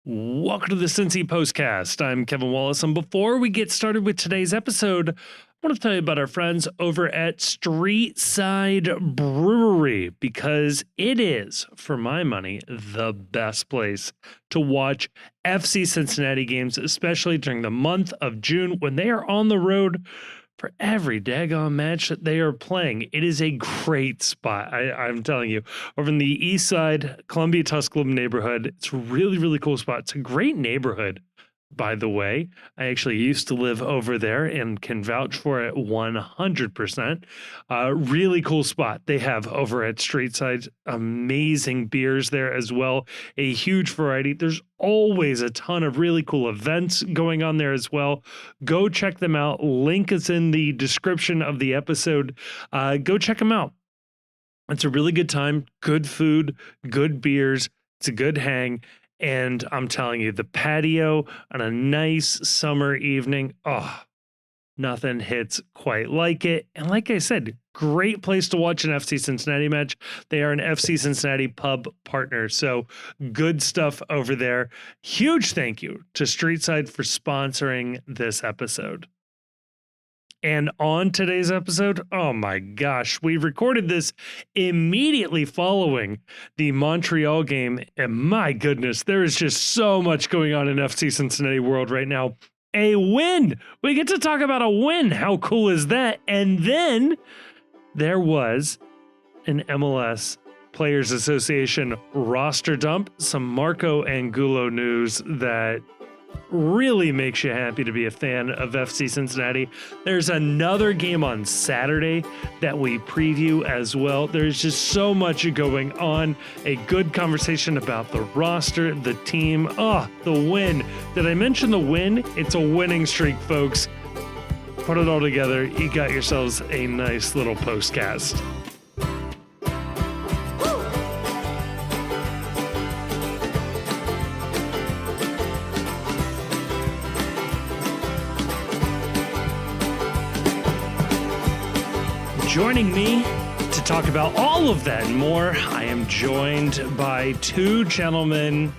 Welcome to the Cincy Postcast. I'm Kevin Wallace, and before we get started with today's episode, I want to tell you about our friends over at Streetside Brewery, because it is, for my money, the best place to watch FC Cincinnati games, especially during the month of June when they are on the road for every daggone match that they are playing. It is a great spot. I'm telling you, over in the east side, Columbia Tusculum neighborhood. It's a really, really cool spot. It's a great neighborhood, by the way. I actually used to live over there and can vouch for it 100%. Really cool spot they have over at Streetside. Amazing beers there as well. A huge variety. There's always a ton of really cool events going on there as well. Go check them out. Link is in the description of the episode. Go check them out. It's a really good time. Good food, good beers. It's a good hang. And I'm telling you, the patio on a nice summer evening, nothing hits quite like it. And like I said, great place to watch an FC Cincinnati match. They are an FC Cincinnati pub partner. So good stuff over there. Huge thank you to Streetside for sponsoring this episode. And on today's episode, oh my gosh, we recorded this immediately following the Montreal game. And my goodness, there is just so much going on in FC Cincinnati world right now. A win. We get to talk about a win. How cool is that? And then there was an MLS Players Association roster dump, some Marco Angulo news that really makes you happy to be a fan of FC Cincinnati. There's another game on Saturday that we preview as well. There's just so much going on. A good conversation about the roster, the team, the win. Did I mention the win? It's a winning streak, folks. Put it all together. You got yourselves a nice little postcast. Joining me to talk about all of that and more, I am joined by two gentlemen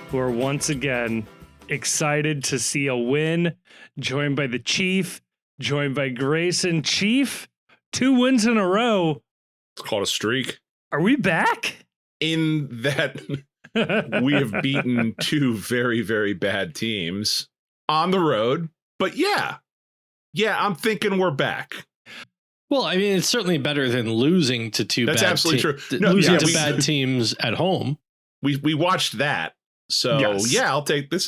who are once again excited to see a win. Joined by the Chief, joined by Grayson. Chief, 2 wins in a row. It's called a streak. Are we back? In that we have beaten 2 very, very bad teams on the road. But yeah, I'm thinking we're back. Well, I mean, it's certainly better than losing to 2 That's bad absolutely true. Losing to bad teams at home. We watched that. So yes. Yeah, I'll take this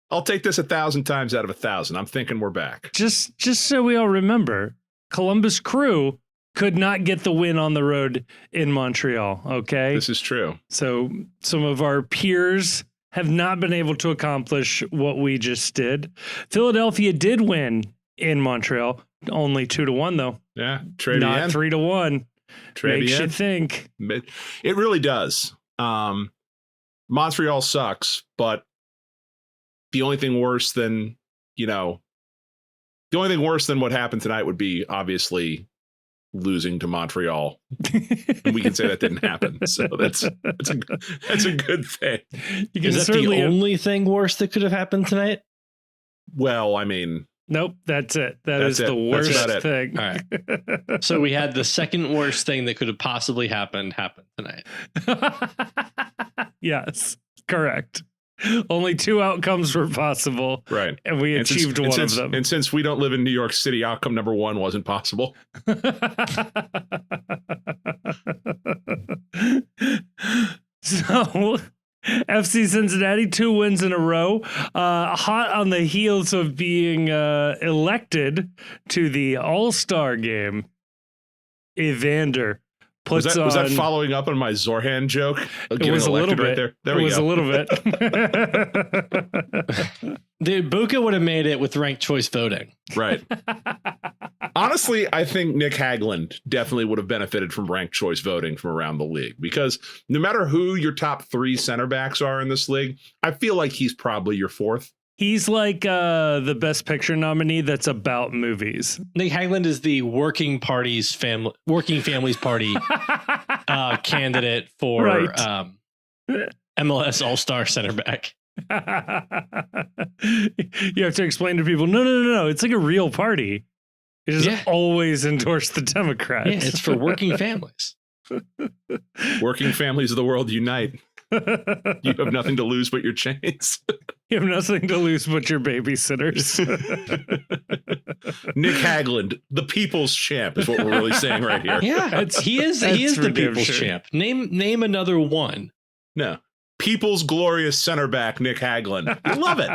1,000 times out of 1,000. I'm thinking we're back. Just so we all remember, Columbus Crew could not get the win on the road in Montreal. Okay. This is true. So some of our peers have not been able to accomplish what we just did. Philadelphia did win in Montreal, only 2-1 though. Yeah, not 3-1. Makes you think. It really does. Montreal sucks, but the only thing worse than what happened tonight would be obviously losing to Montreal. And we can say that didn't happen. So that's a good thing. Is that the only thing worse that could have happened tonight? Well, I mean, nope, that's it. That's the worst thing. All right. So we had the second worst thing that could have possibly happened tonight. Yes, correct. Only 2 outcomes were possible. Right. And we achieved one of them. And since we don't live in New York City, outcome number 1 wasn't possible. So FC Cincinnati, 2 wins in a row, hot on the heels of being elected to the All-Star game. Evander was that following up on my Zorhan joke? It was a little bit. Right there. It was a little bit. Dude, Buka would have made it with ranked choice voting. Right. Honestly, I think Nick Hagland definitely would have benefited from ranked choice voting from around the league, because no matter who your top 3 center backs are in this league, I feel like he's probably your 4th. He's like the Best Picture nominee that's about movies. Nick Hagland is the working families party candidate for MLS All-Star center back. You have to explain to people, no. It's like a real party. It just always endorse the Democrats. Yeah, it's for working families. Working families of the world unite. You have nothing to lose but your chains. You have nothing to lose but your babysitters. Nick Hagland, the people's champ, is what we're really saying right here. Yeah, he is the people's champ. Name another one. No. People's glorious center back, Nick Hagland. I love it.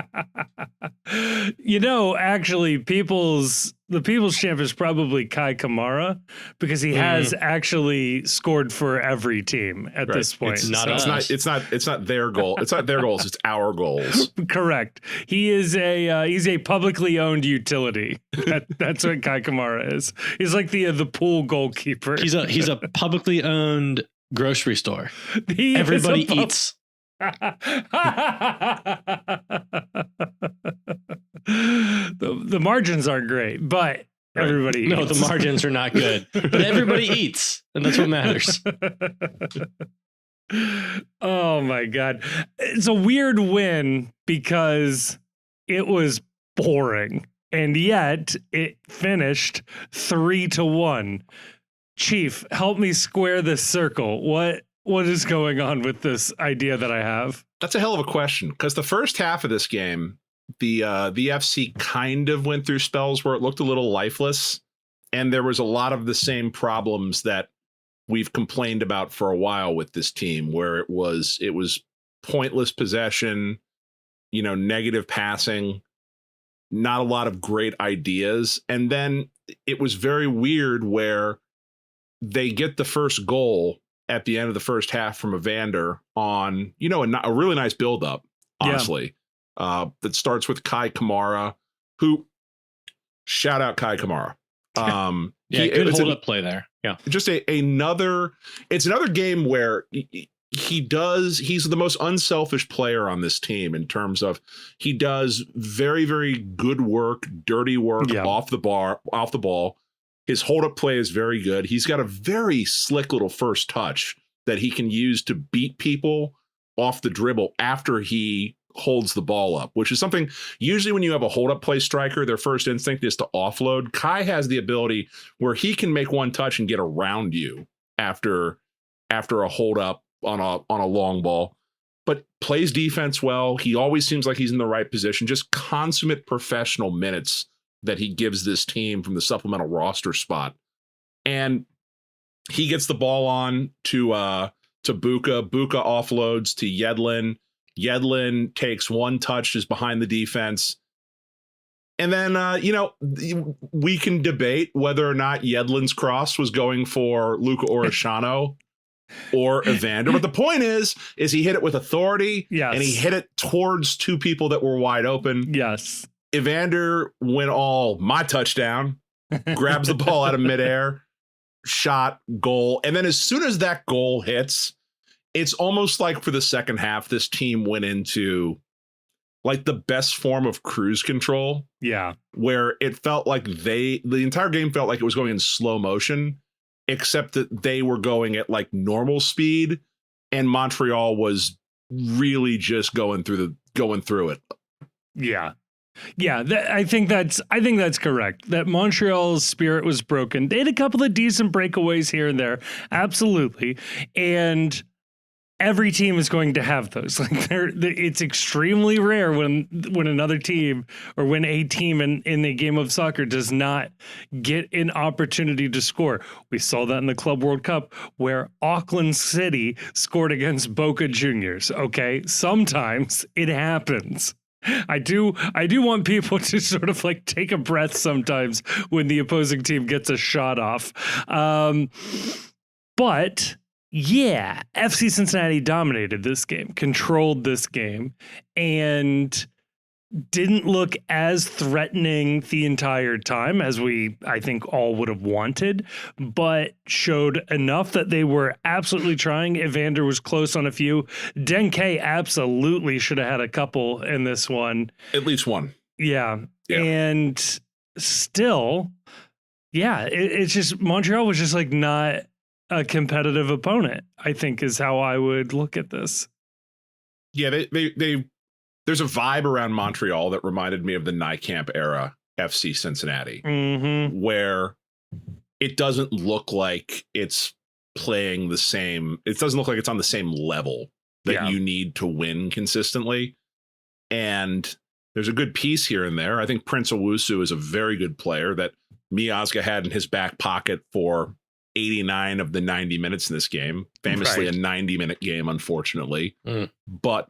Actually, the people's champ is probably Kai Kamara, because he has actually scored for every team at this point. It's not their goal. It's not their goals. It's our goals. Correct. He is he's a publicly owned utility. That's what Kai Kamara is. He's like the pool goalkeeper. He's a publicly owned grocery store. Everybody eats. The margins aren't great, but everybody eats. No, the margins are not good, but everybody eats, and that's what matters. Oh my God. It's a weird win because it was boring, and yet it finished 3-1. Chief, help me square this circle. What is going on with this idea that I have? That's a hell of a question, because the first half of this game, the FC kind of went through spells where it looked a little lifeless, and there was a lot of the same problems that we've complained about for a while with this team, where it was pointless possession, negative passing, not a lot of great ideas. And then it was very weird where they get the first goal at the end of the first half from Evander on, a really nice buildup, honestly, that starts with Kai Kamara, who, shout out Kai Kamara. Good hold-up play there. Yeah. Just another game where he's the most unselfish player on this team in terms of he does very, very good work, dirty work off the ball. His hold-up play is very good. He's got a very slick little first touch that he can use to beat people off the dribble after he holds the ball up, which is something usually when you have a hold-up play striker, their first instinct is to offload. Kai has the ability where he can make one touch and get around you after a hold-up on a long ball, but plays defense well. He always seems like he's in the right position, just consummate professional minutes that he gives this team from the supplemental roster spot. And he gets the ball on to Buka. Buka offloads to Yedlin. Yedlin takes one touch just behind the defense. And then, we can debate whether or not Yedlin's cross was going for Luca Orishano or Evander. But the point is he hit it with authority. Yes. And he hit it towards two people that were wide open. Yes. Evander went all my touchdown, grabs the ball out of midair, shot, goal. And then as soon as that goal hits, it's almost like for the second half, this team went into like the best form of cruise control. Yeah. Where it felt like the entire game felt like it was going in slow motion, except that they were going at like normal speed and Montreal was really just going through it. Yeah. Yeah, I think that's correct. That Montreal's spirit was broken. They had a couple of decent breakaways here and there, absolutely, and every team is going to have those. Like it's extremely rare when another team or when a team in a game of soccer does not get an opportunity to score. We saw that in the Club World Cup where Auckland City scored against Boca Juniors. Okay, sometimes it happens. I do want people to sort of like take a breath sometimes when the opposing team gets a shot off. But yeah, FC Cincinnati dominated this game, controlled this game, and didn't look as threatening the entire time as I think all would have wanted, but showed enough that they were absolutely trying. Evander was close on a few. Denke absolutely should have had a couple in this one. At least one. Yeah. And still, it's just Montreal was just like not a competitive opponent, I think is how I would look at this. Yeah, they there's a vibe around Montreal that reminded me of the Nykamp era FC Cincinnati, where it doesn't look like it's playing the same. It doesn't look like it's on the same level that you need to win consistently. And there's a good piece here and there. I think Prince Owusu is a very good player that Miazga had in his back pocket for 89 of the 90 minutes in this game. Famously a 90-minute game, unfortunately. But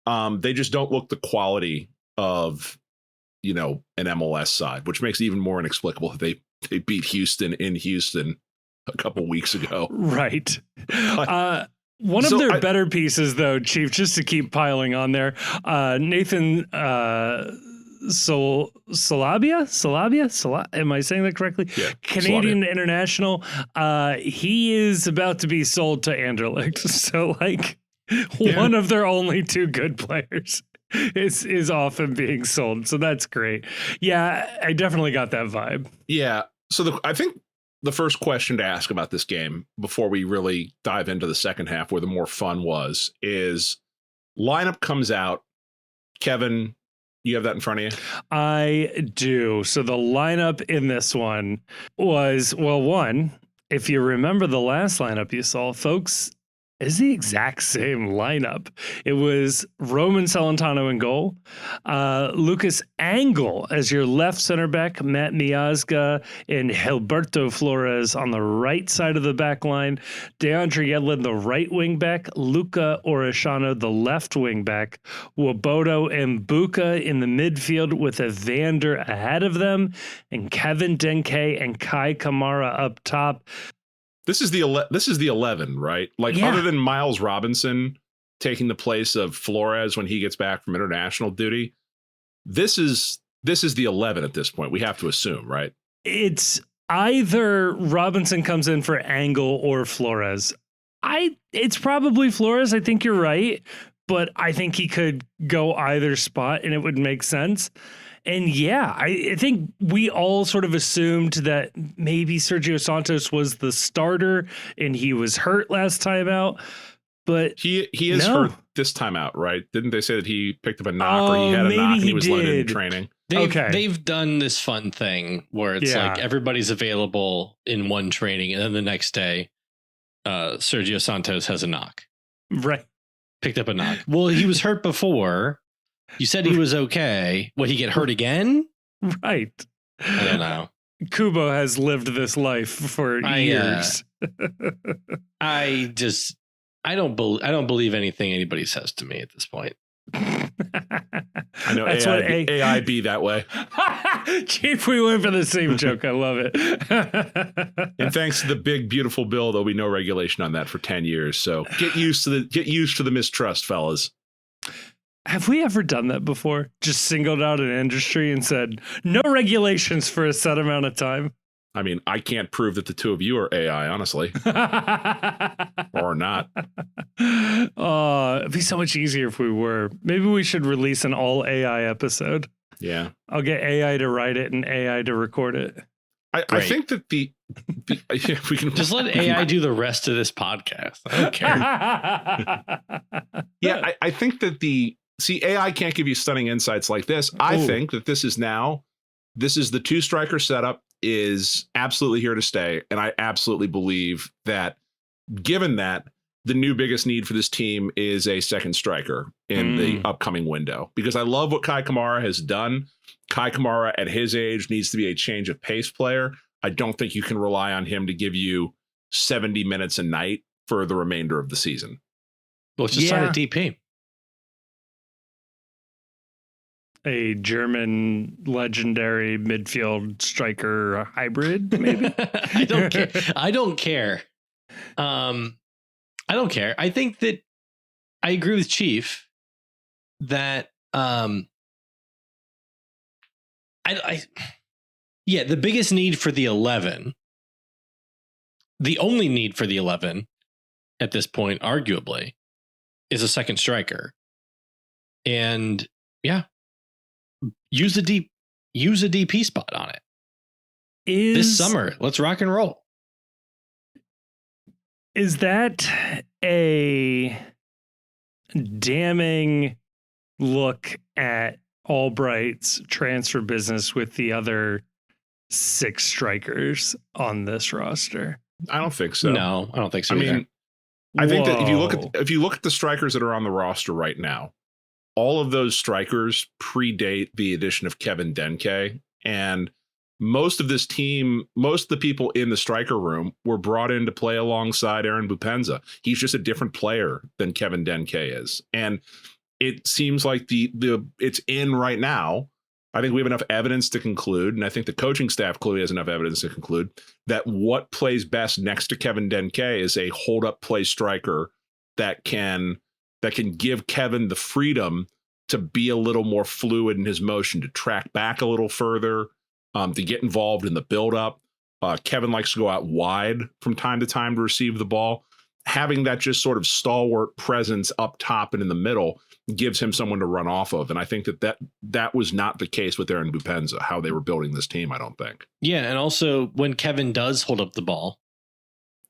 they just don't look the quality of, an MLS side, which makes it even more inexplicable that they beat Houston in Houston a couple weeks ago. Right. One of their better pieces, though, Chief, just to keep piling on there, Nathan Salabia? Am I saying that correctly? Yeah, Canadian international. He is about to be sold to Anderlecht. So, one of their only two good players is often being sold. So that's great. Yeah, I definitely got that vibe. Yeah. So I think the first question to ask about this game before we really dive into the second half where the more fun was is lineup comes out. Kevin, you have that in front of you? I do. So the lineup in this one was, one, if you remember the last lineup you saw, folks, is the exact same lineup. It was Roman Celentano in goal, Lucas Angle as your left center back, Matt Miazga and Gilberto Flores on the right side of the back line, DeAndre Yedlin, the right wing back, Luca Orishano, the left wing back, Wobodo and Buka in the midfield with Evander ahead of them, and Kevin Denke and Kai Kamara up top. This is the 11, right? Other than Miles Robinson taking the place of Flores when he gets back from international duty, this is the 11 at this point. We have to assume, right? It's either Robinson comes in for Angle or Flores. It's probably Flores. I think you're right, but I think he could go either spot and it would make sense. And I think we all sort of assumed that maybe Sergio Santos was the starter and he was hurt last time out. But he is hurt this time out, right? Didn't they say that he picked up a knock or he had a knock and he was let in training? They've done this fun thing where it's like everybody's available in one training and then the next day Sergio Santos has a knock. Right. Picked up a knock. Well, he was hurt before. You said he was okay. Will he get hurt again? Right. I don't know. Kubo has lived this life for years. I don't believe anything anybody says to me at this point. I know AI be that way. Chief, we went for the same joke. I love it. And thanks to the big, beautiful bill, there'll be no regulation on that for 10 years. So get used to the mistrust, fellas. Have we ever done that before? Just singled out an industry and said, no regulations for a set amount of time? I mean, I can't prove that the two of you are AI, honestly. Or not. It'd be so much easier if we were. Maybe we should release an all AI episode. Yeah. I'll get AI to write it and AI to record it. I think that we can just let AI do the rest of this podcast. I don't care. Yeah, I think that AI can't give you stunning insights like this. I think that this is the two striker setup is absolutely here to stay. And I absolutely believe that given that the new biggest need for this team is a second striker in the upcoming window, because I love what Kai Kamara has done. Kai Kamara at his age needs to be a change of pace player. I don't think you can rely on him to give you 70 minutes a night for the remainder of the season. Well, it's just sign a DP. A German legendary midfield striker hybrid, maybe. I don't care. I don't care. I don't care. I think that I agree with Chief that the biggest need for the 11, the only need for the 11 at this point, arguably, is a second striker. And use a DP spot on it. This summer, let's rock and roll. Is that a damning look at Albright's transfer business with the other 6 strikers on this roster? I don't think so. No, I don't think so. I either. mean, I think that Whoa. if you look at the strikers that are on the roster right now, all of those strikers predate the addition of Kevin Denke, and most of this team, most of the people in the striker room were brought in to play alongside Aaron Bupenza. He's just a different player than Kevin Denke is, and it seems like the it's in right now. I think we have enough evidence to conclude, and I think the coaching staff clearly has enough evidence to conclude that what plays best next to Kevin Denke is a hold-up play striker that can give Kevin the freedom to be a little more fluid in his motion, to track back a little further, to get involved in the build-up. Kevin likes to go out wide from time to time to receive the ball. Having that just sort of stalwart presence up top and in the middle gives him someone to run off of. And I think that was not the case with Aaron Bupenza, how they were building this team, I don't think. Yeah, and also when Kevin does hold up the ball,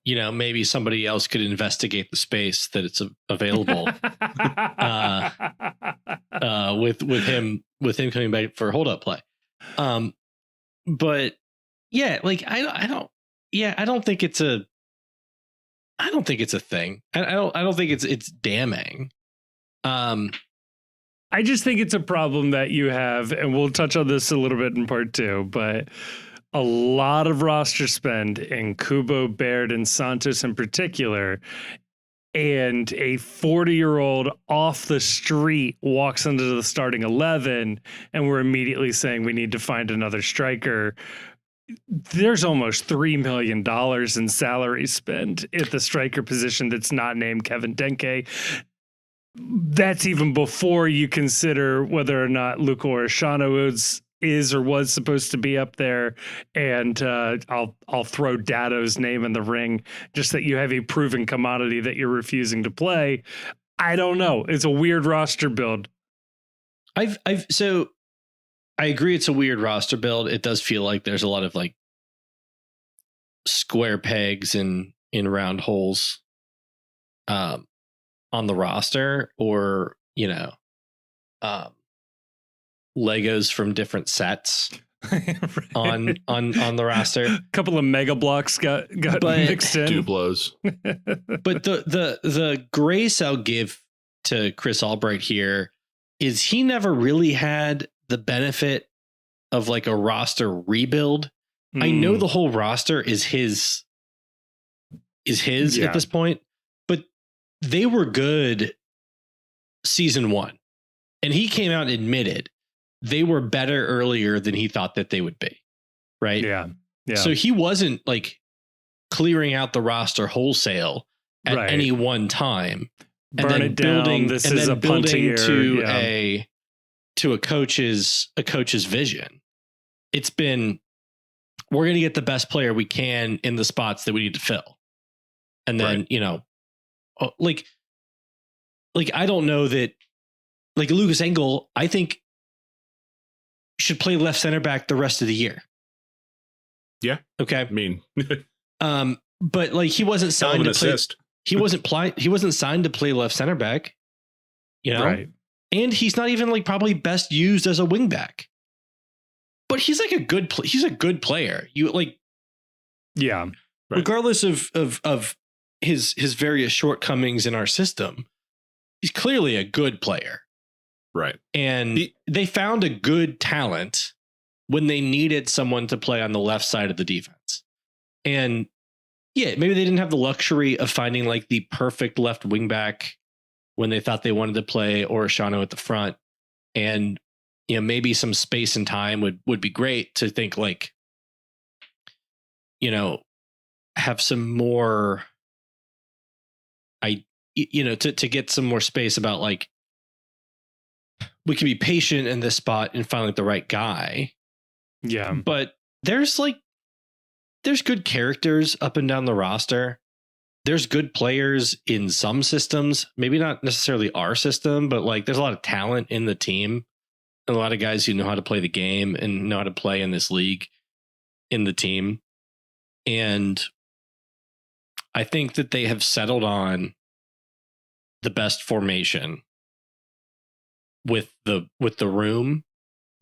maybe somebody else could investigate the space that it's available with him coming back for hold up play. But yeah, like I don't think it's a thing. I don't think it's damning. I just think it's a problem that you have, and we'll touch on this a little bit in part 2, but a lot of roster spend in Kubo, Baird, and Santos in particular, and a 40-year-old off the street walks into the starting 11, and we're immediately saying we need to find another striker. There's almost $3 million in salary spend at the striker position that's not named Kevin Denke. That's even before you consider whether or not Luca Orishano is or was supposed to be up there. And I'll throw Datto's name in the ring, just that you have a proven commodity that you're refusing to play. I don't know. It's a weird roster build. So I agree it's a weird roster build. It does feel like there's a lot of like square pegs in round holes on the roster, or Legos from different sets on the roster. A couple of mega blocks got mixed in. Duplos. But the grace I'll give to Chris Albright here is he never really had the benefit of like a roster rebuild. I know the whole roster is his at this point, but they were good season 1. And he came out and admitted they were better earlier than he thought that they would be. Right. Yeah. So he wasn't like clearing out the roster wholesale at any one time. Burn and then it building, down. This is a building to a coach's vision. It's been, we're going to get the best player we can in the spots that we need to fill. And then, like I don't know that, like Lucas Engel, I think should play left center back the rest of the year. Yeah. Okay. I mean, but like he wasn't signed to play. He wasn't signed to play left center back. Right. And he's not even like probably best used as a wing back. But he's like he's a good player. You like, yeah. Right. Regardless of his various shortcomings in our system, he's clearly a good player. Right. And they found a good talent when they needed someone to play on the left side of the defense. And yeah, maybe they didn't have the luxury of finding like the perfect left wing back when they thought they wanted to play Orishano at the front. And maybe some space and time would be great to think like, have some more, to get some more space about like, we can be patient in this spot and find like the right guy. Yeah. But there's good characters up and down the roster. There's good players in some systems, maybe not necessarily our system, but like there's a lot of talent in the team and a lot of guys who know how to play the game and know how to play in this league in the team. And I think that they have settled on the best formation with the room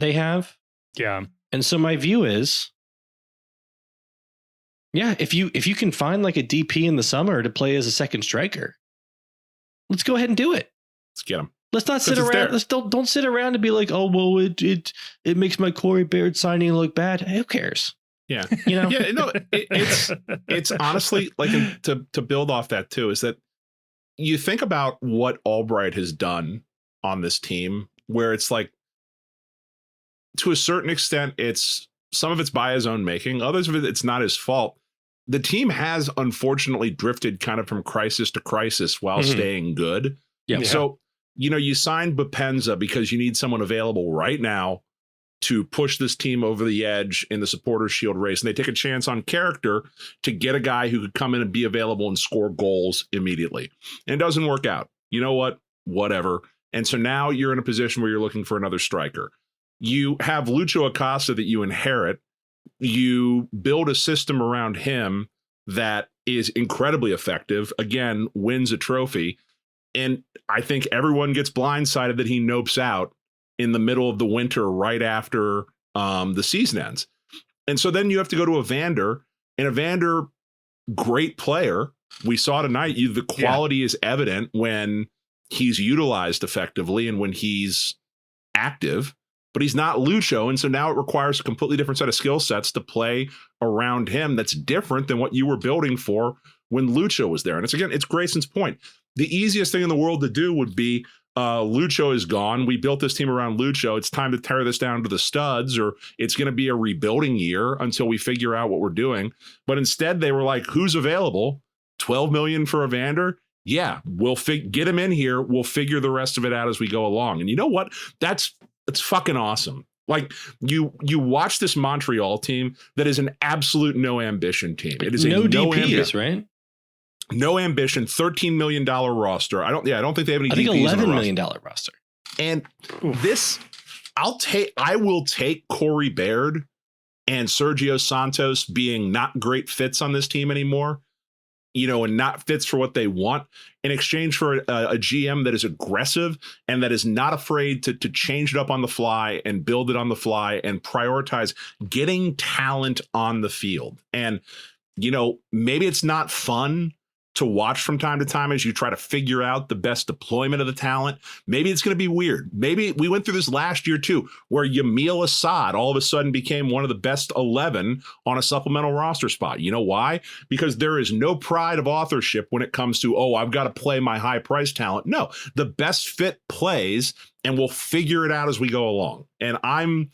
they have. Yeah. And so my view is, yeah, if you can find like a DP in the summer to play as a second striker, let's go ahead and do it. Let's get him. Let's not sit around. Let's don't sit around and be like, oh well, it makes my Corey Baird signing look bad. Who cares? Yeah, you know. Yeah, no, it's honestly like to build off that too is that you think about what Albright has done on this team, where it's like to a certain extent, it's some of it's by his own making, others of it it's not his fault. The team has unfortunately drifted kind of from crisis to crisis while staying good. Yeah. So, you signed Bopenza because you need someone available right now to push this team over the edge in the Supporters Shield race. And they take a chance on character to get a guy who could come in and be available and score goals immediately. And it doesn't work out. You know what? Whatever. And so now you're in a position where you're looking for another striker. You have Lucho Acosta that you inherit. You build a system around him that is incredibly effective, again, wins a trophy. And I think everyone gets blindsided that he nopes out in the middle of the winter right after the season ends. And so then you have to go to Evander, and Evander, great player. We saw tonight, the quality is evident when he's utilized effectively and when he's active. But he's not Lucho, and so now it requires a completely different set of skill sets to play around him that's different than what you were building for when Lucho was there. And it's Grayson's point. The easiest thing in the world to do would be Lucho is gone. We built this team around Lucho. It's time to tear this down to the studs, or it's going to be a rebuilding year until we figure out what we're doing. But instead, they were like, who's available? 12 million for Evander? Yeah, we'll get him in here. We'll figure the rest of it out as we go along. And you know what? It's fucking awesome. Like you watch this Montreal team that is an absolute no ambition team. It is no DPs, ambition, right? No ambition, $13 million roster. I don't think they have any DPs. I think $11 million roster. And this, I will take Corey Baird and Sergio Santos being not great fits on this team anymore, and not fits for what they want, in exchange for a GM that is aggressive and that is not afraid to change it up on the fly and build it on the fly and prioritize getting talent on the field. And, maybe it's not fun to watch from time to time as you try to figure out the best deployment of the talent. Maybe it's going to be weird. Maybe we went through this last year too, where Yamil Assad all of a sudden became one of the best 11 on a supplemental roster spot. You know why? Because there is no pride of authorship when it comes to, I've got to play my high price talent. No, the best fit plays, and we'll figure it out as we go along. And I'm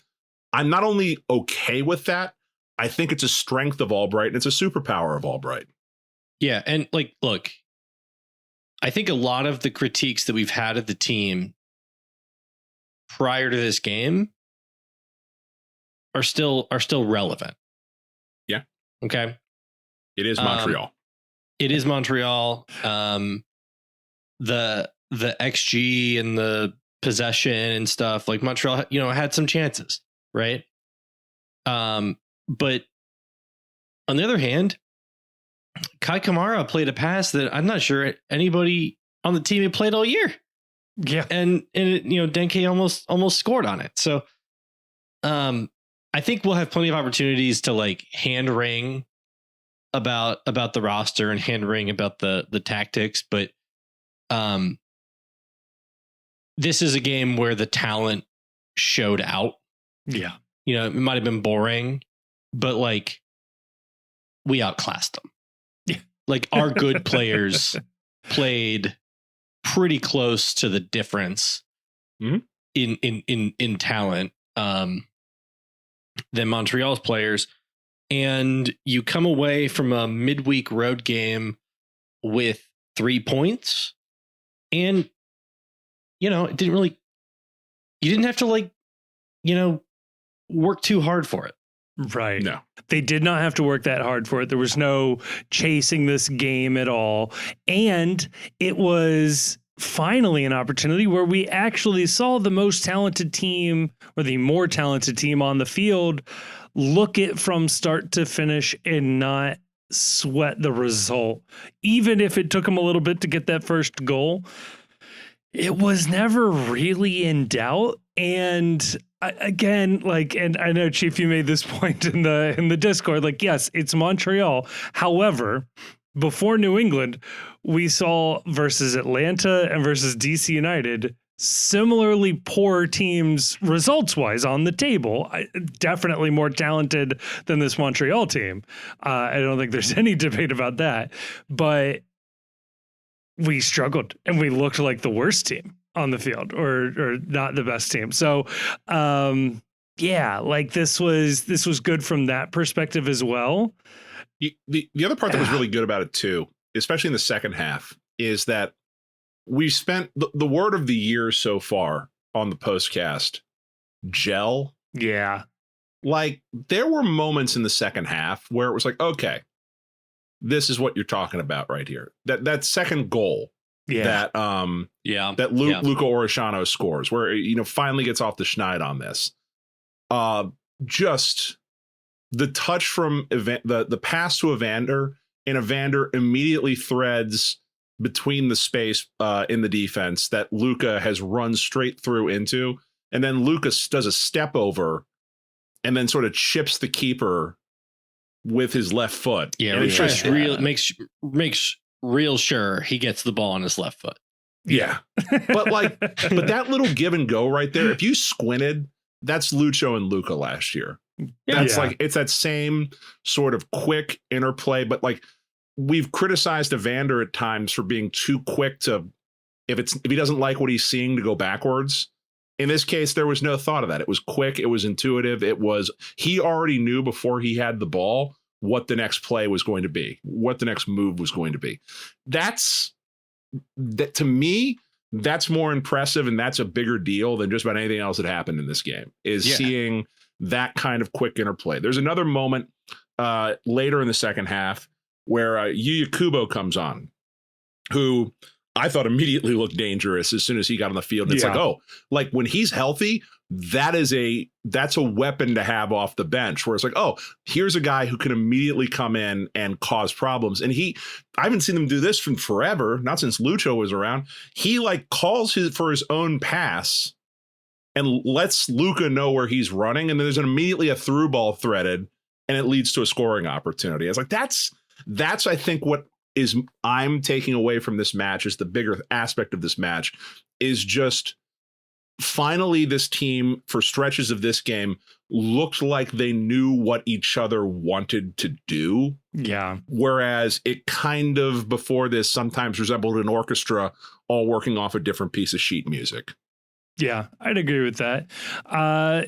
not only okay with that, I think it's a strength of Albright and it's a superpower of Albright. Yeah, and look, I think a lot of the critiques that we've had of the team prior to this game are still relevant. Yeah. Okay. It is Montreal. It is Montreal. The XG and the possession and stuff, like Montreal, had some chances, right? But on the other hand, Kai Kamara played a pass that I'm not sure anybody on the team had played all year. Yeah. And Denke almost scored on it. So I think we'll have plenty of opportunities to hand wring about the roster and hand wring about the tactics. But this is a game where the talent showed out. Yeah. It might have been boring, but we outclassed them. Our good players played pretty close to the difference in talent than Montreal's players. And you come away from a midweek road game with 3 points, and it didn't really, you didn't have to work too hard for it. Right. No. They did not have to work that hard for it. There was no chasing this game at all. And it was finally an opportunity where we actually saw the most talented team, or the more talented team on the field, look it from start to finish and not sweat the result. Even if it took them a little bit to get that first goal, it was never really in doubt. And again, like, and I know, Chief, you made this point in the Discord, like, yes, it's Montreal. However, before New England, we saw versus Atlanta and versus DC United similarly poor teams results wise on the table. Definitely more talented than this Montreal team. I don't think there's any debate about that, but we struggled and we looked like the worst team on the field, or not the best team. So yeah, like this was good from that perspective as well. The other part that was really good about it too, especially in the second half, is that we spent the word of the year so far on the postcast, gel. Yeah. Like there were moments in the second half where it was like, okay, this is what you're talking about right here. That second goal that Luca Orishano scores, where, you know, finally gets off the schneid on this. Just the touch from the pass to Evander, and Evander immediately threads between the space in the defense that Luca has run straight through into, and then Lucas does a step over and then sort of chips the keeper with his left foot. Yeah, and it's just makes real sure he gets the ball on his left foot. Yeah. but that little give and go right there, if you squinted, that's Lucho and Luca last year. That's like, it's that same sort of quick interplay, but like, we've criticized Evander at times for being too quick to, if he doesn't like what he's seeing, to go backwards. In this case, there was no thought of that. It was quick. It was intuitive. He already knew before he had the ball what the next play was going to be, what the next move was going to be. That to me, that's more impressive, and that's a bigger deal than just about anything else that happened in this game, is seeing that kind of quick interplay. There's another moment later in the second half where Yuya Kubo comes on, who I thought immediately looked dangerous as soon as he got on the field. And it's like, oh, like when he's healthy, that's a weapon to have off the bench, where it's like, oh, here's a guy who can immediately come in and cause problems. And I haven't seen him do this from forever, not since Lucho was around. He like calls for his own pass and lets Luca know where he's running. And then there's immediately a through ball threaded, and it leads to a scoring opportunity. I was like, that's I think what I'm taking away from this match, is the bigger aspect of this match, is just finally this team for stretches of this game looked like they knew what each other wanted to do. Yeah. Whereas it kind of before this sometimes resembled an orchestra all working off a different piece of sheet music. Yeah, I'd agree with that.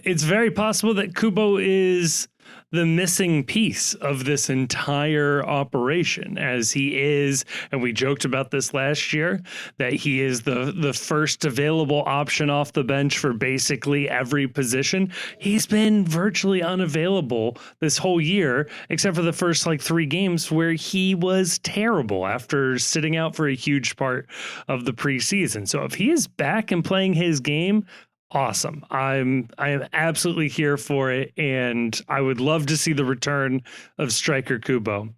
It's very possible that Kubo is the missing piece of this entire operation, as he is, and we joked about this last year, that he is the first available option off the bench for basically every position. He's been virtually unavailable this whole year, except for the first like 3 games where he was terrible after sitting out for a huge part of the preseason. So if he is back and playing his game, awesome. I am absolutely here for it, and I would love to see the return of striker Kubo.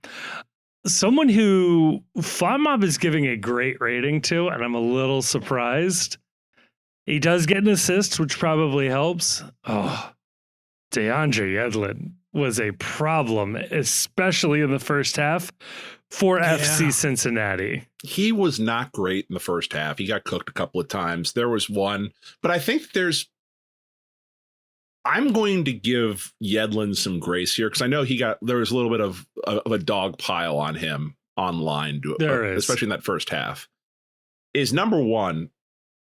Someone who FlyMob is giving a great rating to, and I'm a little surprised. He does get an assist, which probably helps. Oh, DeAndre Yedlin was a problem, especially in the first half for FC Cincinnati. He was not great in the first half. He got cooked a couple of times. There was one, but I think I'm going to give Yedlin some grace here, because I know there was a little bit of a dog pile on him online, especially in that first half. Is number one,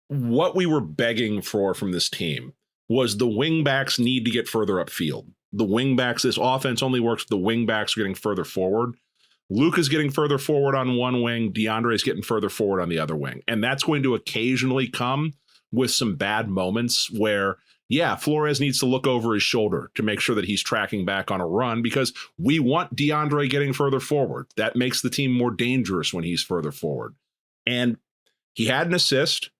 what we were begging for from this team was the wingbacks need to get further upfield. The wingbacks, this offense only works if the wingbacks are getting further forward. Luca's getting further forward on one wing. DeAndre's getting further forward on the other wing. And that's going to occasionally come with some bad moments where, Flores needs to look over his shoulder to make sure that he's tracking back on a run, because we want DeAndre getting further forward. That makes the team more dangerous when he's further forward. And he had an assist.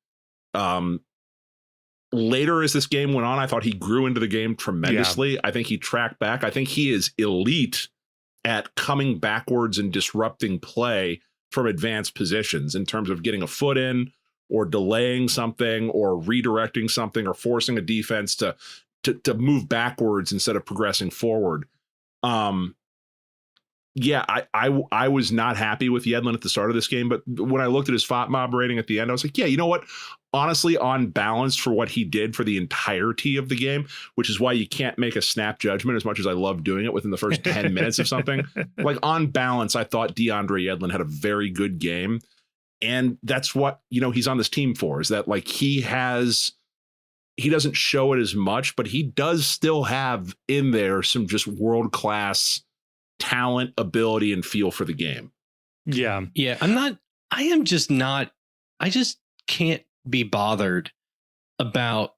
Later as this game went on, I thought he grew into the game tremendously. Yeah. I think he tracked back. I think he is elite at coming backwards and disrupting play from advanced positions in terms of getting a foot in, or delaying something or redirecting something or forcing a defense to move backwards instead of progressing forward. Yeah, I was not happy with Yedlin at the start of this game, but when I looked at his FOTMOB rating at the end, I was like, yeah, you know what? Honestly, on balance for what he did for the entirety of the game, which is why you can't make a snap judgment as much as I love doing it within the first 10 minutes of something. Like on balance, I thought DeAndre Yedlin had a very good game. And that's what, he's on this team for, is that like he doesn't show it as much, but he does still have in there some just world-class talent, ability, and feel for the game. Yeah. I just can't be bothered about,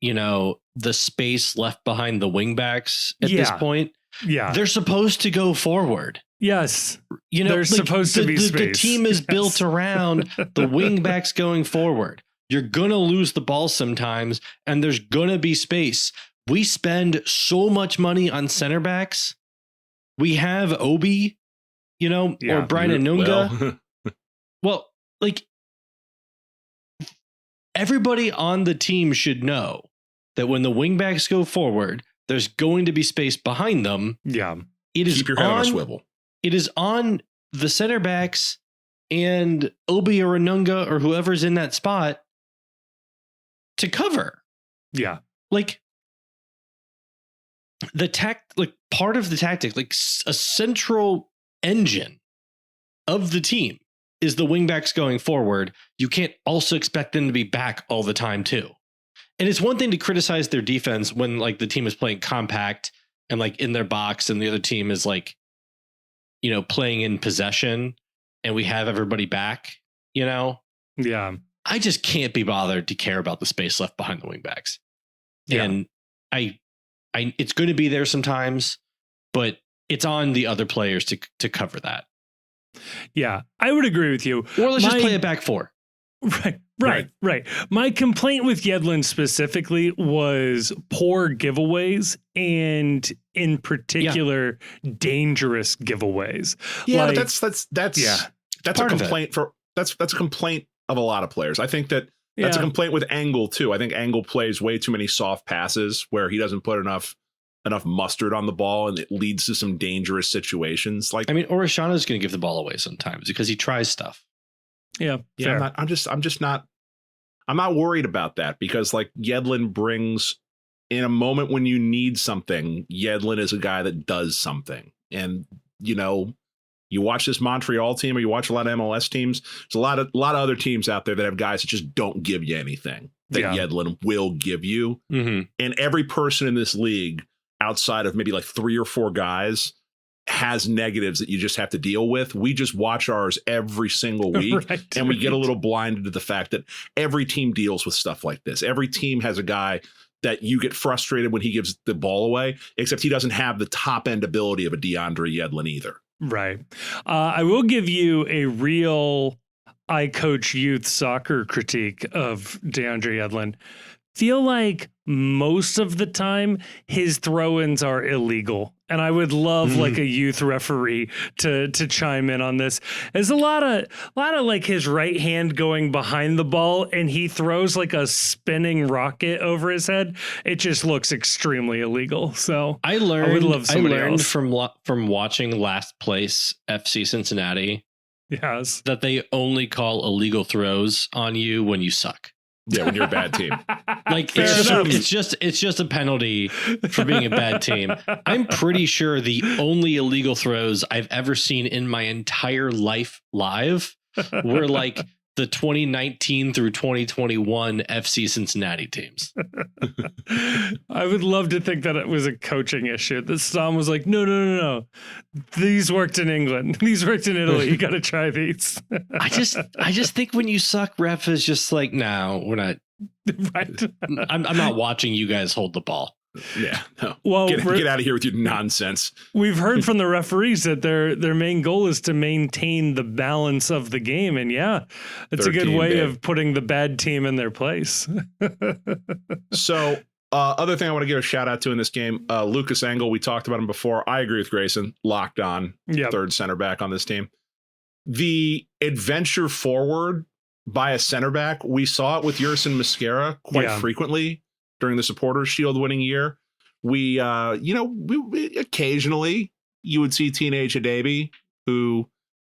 the space left behind the wingbacks at this point. Yeah. They're supposed to go forward. Yes. There's supposed to be space. The team is built around the wingbacks going forward. You're going to lose the ball sometimes, and there's going to be space. We spend so much money on center backs. We have Obi, or Brian Anunga. Well, like everybody on the team should know that when the wingbacks go forward, there's going to be space behind them. Yeah. Keep your head on a swivel. It is on the center backs and Obi or Anunga or whoever's in that spot to cover. Yeah. Like part of the tactic, like a central engine of the team is the wingbacks going forward. You can't also expect them to be back all the time too. And it's one thing to criticize their defense when like the team is playing compact and like in their box and the other team is like, playing in possession and we have everybody back, Yeah. I just can't be bothered to care about the space left behind the wingbacks. Yeah. And it's going to be there sometimes, but it's on the other players to cover that. Yeah, I would agree with you. Or let's just play it back four. Right. My complaint with Yedlin specifically was poor giveaways and in particular dangerous giveaways. Yeah, but that's a complaint that's a complaint of a lot of players. I think that's a complaint with Angle too. I think Angle plays way too many soft passes where he doesn't put enough mustard on the ball, and it leads to some dangerous situations. Like, Orishano's going to give the ball away sometimes because he tries stuff. Yeah. I'm not worried about that because like Yedlin brings in a moment when you need something. Yedlin is a guy that does something, and you watch this Montreal team or you watch a lot of MLS teams. There's a lot of other teams out there that have guys that just don't give you anything that Yedlin will give you. Mm-hmm. And every person in this league outside of maybe like 3 or 4 guys has negatives that you just have to deal with. We just watch ours every single week and we get a little blinded to the fact that every team deals with stuff like this. Every team has a guy that you get frustrated when he gives the ball away, except he doesn't have the top end ability of a DeAndre Yedlin either. Right. I will give you a real I coach youth soccer critique of DeAndre Yedlin. Feel like most of the time his throw-ins are illegal. And I would love like a youth referee to chime in on this. There's a lot of like his right hand going behind the ball and he throws like a spinning rocket over his head. It just looks extremely illegal. So I would love somebody else. from watching Last Place FC Cincinnati. Yes. That they only call illegal throws on you when you suck. Yeah, when you're a bad team. Like it's just a penalty for being a bad team. I'm pretty sure the only illegal throws I've ever seen in my entire life live were like the 2019 through 2021 FC Cincinnati teams. I would love to think that it was a coaching issue. That Stom was like, no. These worked in England. These worked in Italy. You got to try these. I just think when you suck, ref is just like, no, we're not. Right. I'm not watching you guys hold the ball. Yeah. No. Well, get out of here with your nonsense. We've heard from the referees that their main goal is to maintain the balance of the game. And yeah, it's a good way of putting the bad team in their place. So other thing I want to give a shout out to in this game, Lucas Angle, we talked about him before. I agree with Grayson, locked on third center back on this team. The adventure forward by a center back. We saw it with Yerson Mosquera quite frequently during the Supporters Shield winning year. We occasionally you would see teenage Adebayo who,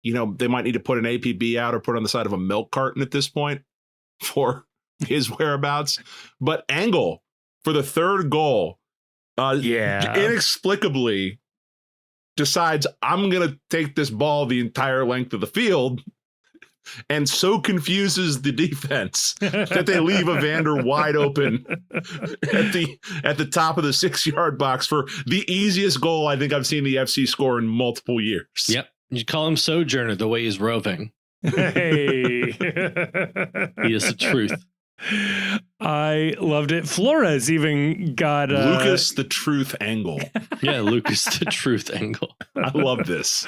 they might need to put an APB out or put on the side of a milk carton at this point for his whereabouts. But Angle for the third goal, inexplicably decides I'm going to take this ball the entire length of the field, and so confuses the defense that they leave Evander wide open at the top of the 6-yard box for the easiest goal I think I've seen the FC score in multiple years. Yep. You call him Sojourner the way he's roving. Hey. He is the truth. I loved it. Flores even got Lucas the Truth Angle. Yeah, Lucas the Truth Angle. I love this.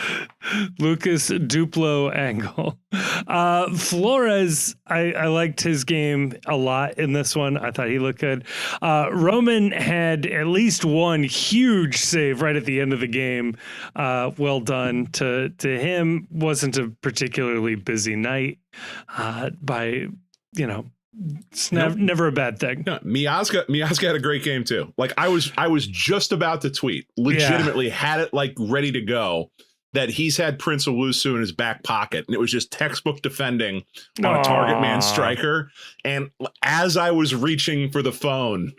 Lucas Duplo Angle. Flores, I liked his game a lot in this one. I thought he looked good. Roman had at least one huge save right at the end of the game. Well done to him. Wasn't a particularly busy night it's never a bad thing. No, Miazga had a great game too. Like I was just about to tweet, legitimately had it like ready to go, that he's had Prince Owusu in his back pocket, and it was just textbook defending on a target man striker. And as I was reaching for the phone,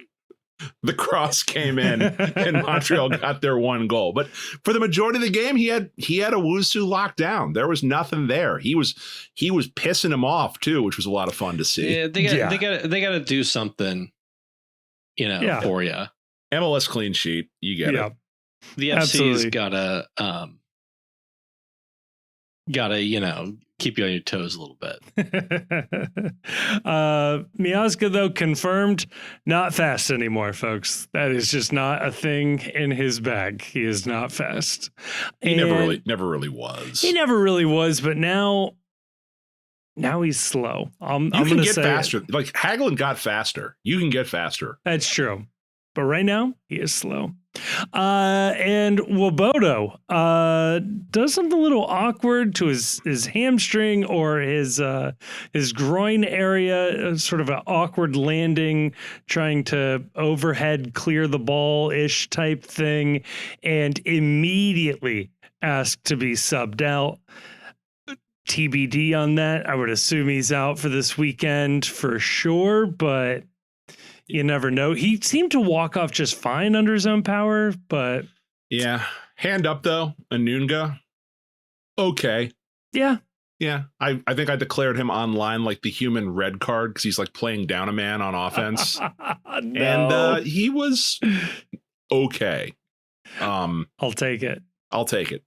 the cross came in and Montreal got their one goal. But for the majority of the game, he had Owusu locked down. There was nothing there. He was pissing him off too, which was a lot of fun to see. Yeah, they got to do something, for you. MLS clean sheet, you get it. The FC's gotta keep you on your toes a little bit. Miazga, though, confirmed not fast anymore, folks. That is just not a thing in his bag. He is not fast. He never really was. He never really was, but now he's slow. I'm can gonna get say faster. It. Like Hagelin got faster. You can get faster. That's true. But right now, he is slow. And Wobodo does something a little awkward to his hamstring or his groin area, sort of an awkward landing, trying to overhead clear the ball-ish type thing, and immediately asked to be subbed out. TBD on that. I would assume he's out for this weekend for sure, but you never know. He seemed to walk off just fine under his own power, but yeah. Hand up though, Anunga. Okay. Yeah. Yeah. I think I declared him online like the human red card because he's like playing down a man on offense. No. And he was okay. I'll take it.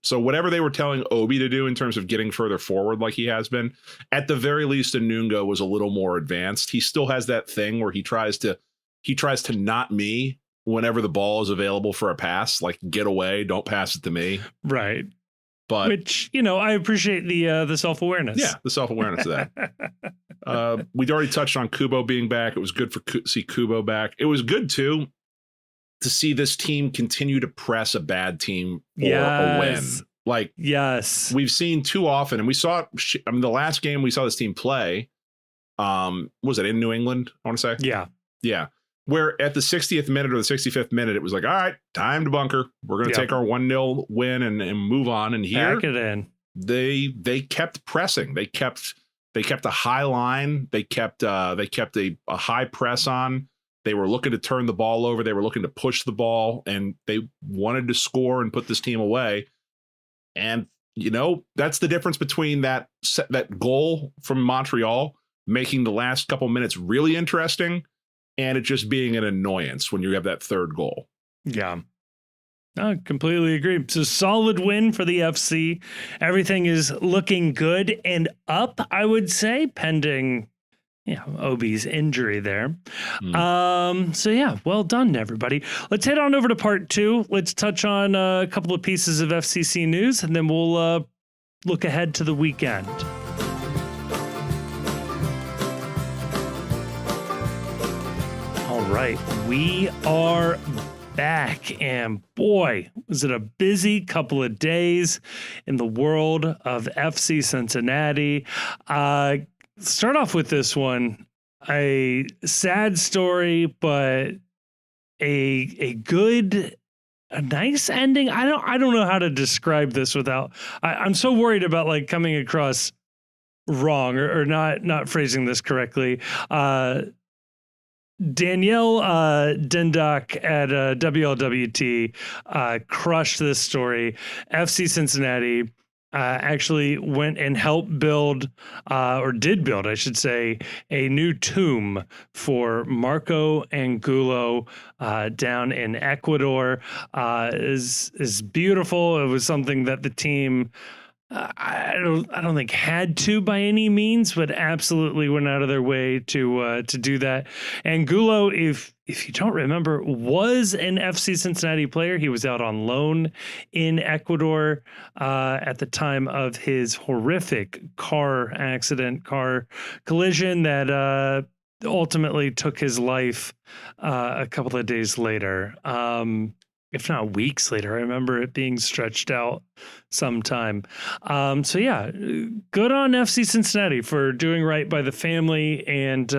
So whatever they were telling Obi to do in terms of getting further forward like he has been, at the very least, Anunga was a little more advanced. He still has that thing where he tries to not me whenever the ball is available for a pass, like get away, don't pass it to me. Right. But which, I appreciate the self-awareness. Yeah, the self-awareness of that. We'd already touched on Kubo being back. It was good to see Kubo back. It was good too to see this team continue to press a bad team for a win. Like, yes, we've seen too often, and we saw it. The last game we saw this team play, was it in New England? I want to say, yeah. Where at the 60th minute or the 65th minute, it was like, all right, time to bunker. We're going to take our 1-0 win and move on. And here, back it in. They kept pressing. They kept a high line. They kept a high press on. They were looking to turn the ball over. They were looking to push the ball, and they wanted to score and put this team away. And, that's the difference between that goal from Montreal making the last couple minutes really interesting and it just being an annoyance when you have that third goal. Yeah. I completely agree. It's a solid win for the FC. Everything is looking good and up, I would say, pending Obi's injury there. So yeah, well done, everybody. Let's head on over to part 2. Let's touch on a couple of pieces of FCC news, and then we'll look ahead to the weekend. All right, we are back, and boy, was it a busy couple of days in the world of FC Cincinnati. start off with this one. A sad story, but a good, a nice ending. I don't know how to describe this without. I'm so worried about like coming across wrong or not phrasing this correctly. Danielle Dendock at WLWT crushed this story. FC Cincinnati actually went and helped build, or did build, I should say, a new tomb for Marco Angulo down in Ecuador. Is beautiful. It was something that the team, I don't think had to by any means, but absolutely went out of their way to do that. Angulo, if you don't remember, was an FC Cincinnati player. He was out on loan in Ecuador at the time of his horrific car collision that ultimately took his life a couple of days later. If not weeks later. I remember it being stretched out sometime. So yeah, good on FC Cincinnati for doing right by the family. And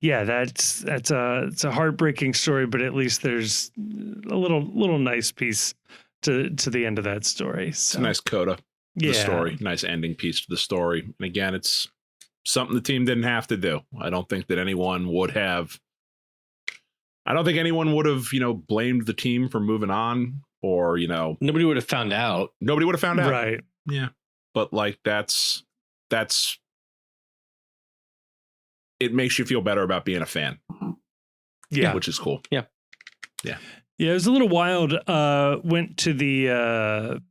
yeah, it's a heartbreaking story, but at least there's a little nice piece to the end of that story. So, it's a nice coda to the story, nice ending piece to the story. And again, it's something the team didn't have to do. I don't think anyone would have, blamed the team for moving on, or, nobody would have found out. Right. Yeah. But like, that's, it makes you feel better about being a fan. Yeah. Which is cool. Yeah. Yeah. Yeah. It was a little wild. Went to the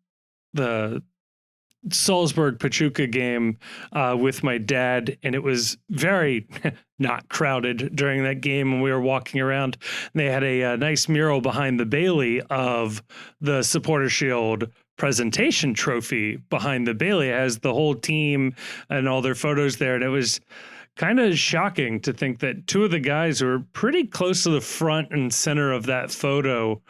Salzburg Pachuca game with my dad, and it was very not crowded during that game when we were walking around. They had a nice mural behind the Bailey of the Supporter Shield presentation trophy behind the Bailey. It has the whole team and all their photos there, and it was kind of shocking to think that two of the guys who are pretty close to the front and center of that photo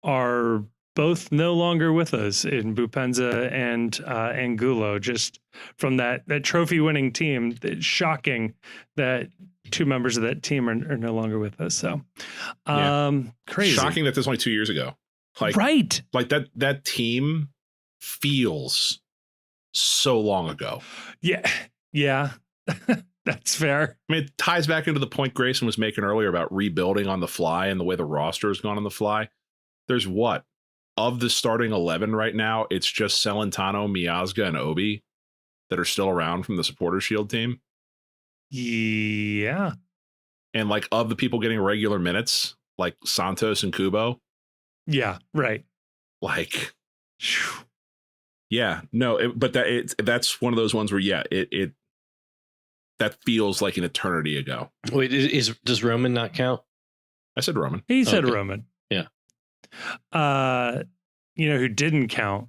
are both no longer with us, in Bupenza and Angulo, just from that trophy winning team. It's shocking that two members of that team are no longer with us. So crazy. Shocking that this was only 2 years ago. Like, right. Like that team feels so long ago. Yeah. Yeah. That's fair. I mean, it ties back into the point Grayson was making earlier about rebuilding on the fly and the way the roster has gone on the fly. There's what? Of the starting 11 right now, it's just Celentano, Miazga, and Obi that are still around from the Supporter Shield team. Yeah. And like, of the people getting regular minutes, like Santos and Kubo. Yeah, right. Like, yeah, no, but that's one of those ones where, yeah, it that feels like an eternity ago. Wait, does Roman not count? I said Roman. He said Roman. Yeah. Who didn't count?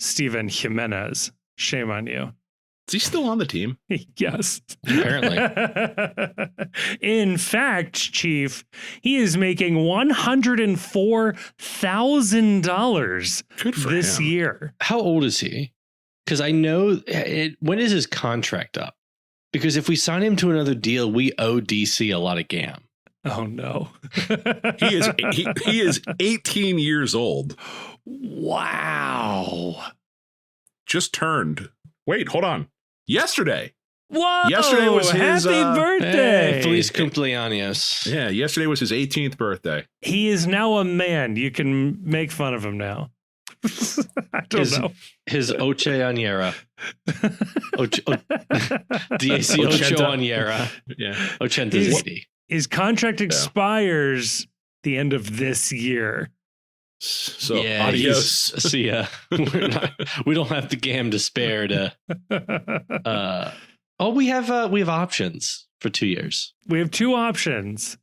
Steven Jimenez. Shame on you. Is he still on the team? Yes. Apparently. In fact, Chief, he is making $104,000 this year. How old is he? Because I know when is his contract up? Because if we sign him to another deal, we owe DC a lot of GAM. Oh no. he is 18 years old. Wow. Just turned. Wait, hold on. Yesterday. Whoa! Yesterday was his happy birthday. Hey, Feliz cumpleaños. Yeah, yesterday was his 18th birthday. He is now a man. You can make fun of him now. I don't know. His Oche Añera. DAC Ocho Añera. Yeah. Ochenta. His contract expires the end of this year. So adios. See ya. We don't have the GAM to spare to. We have options for 2 years. We have two options.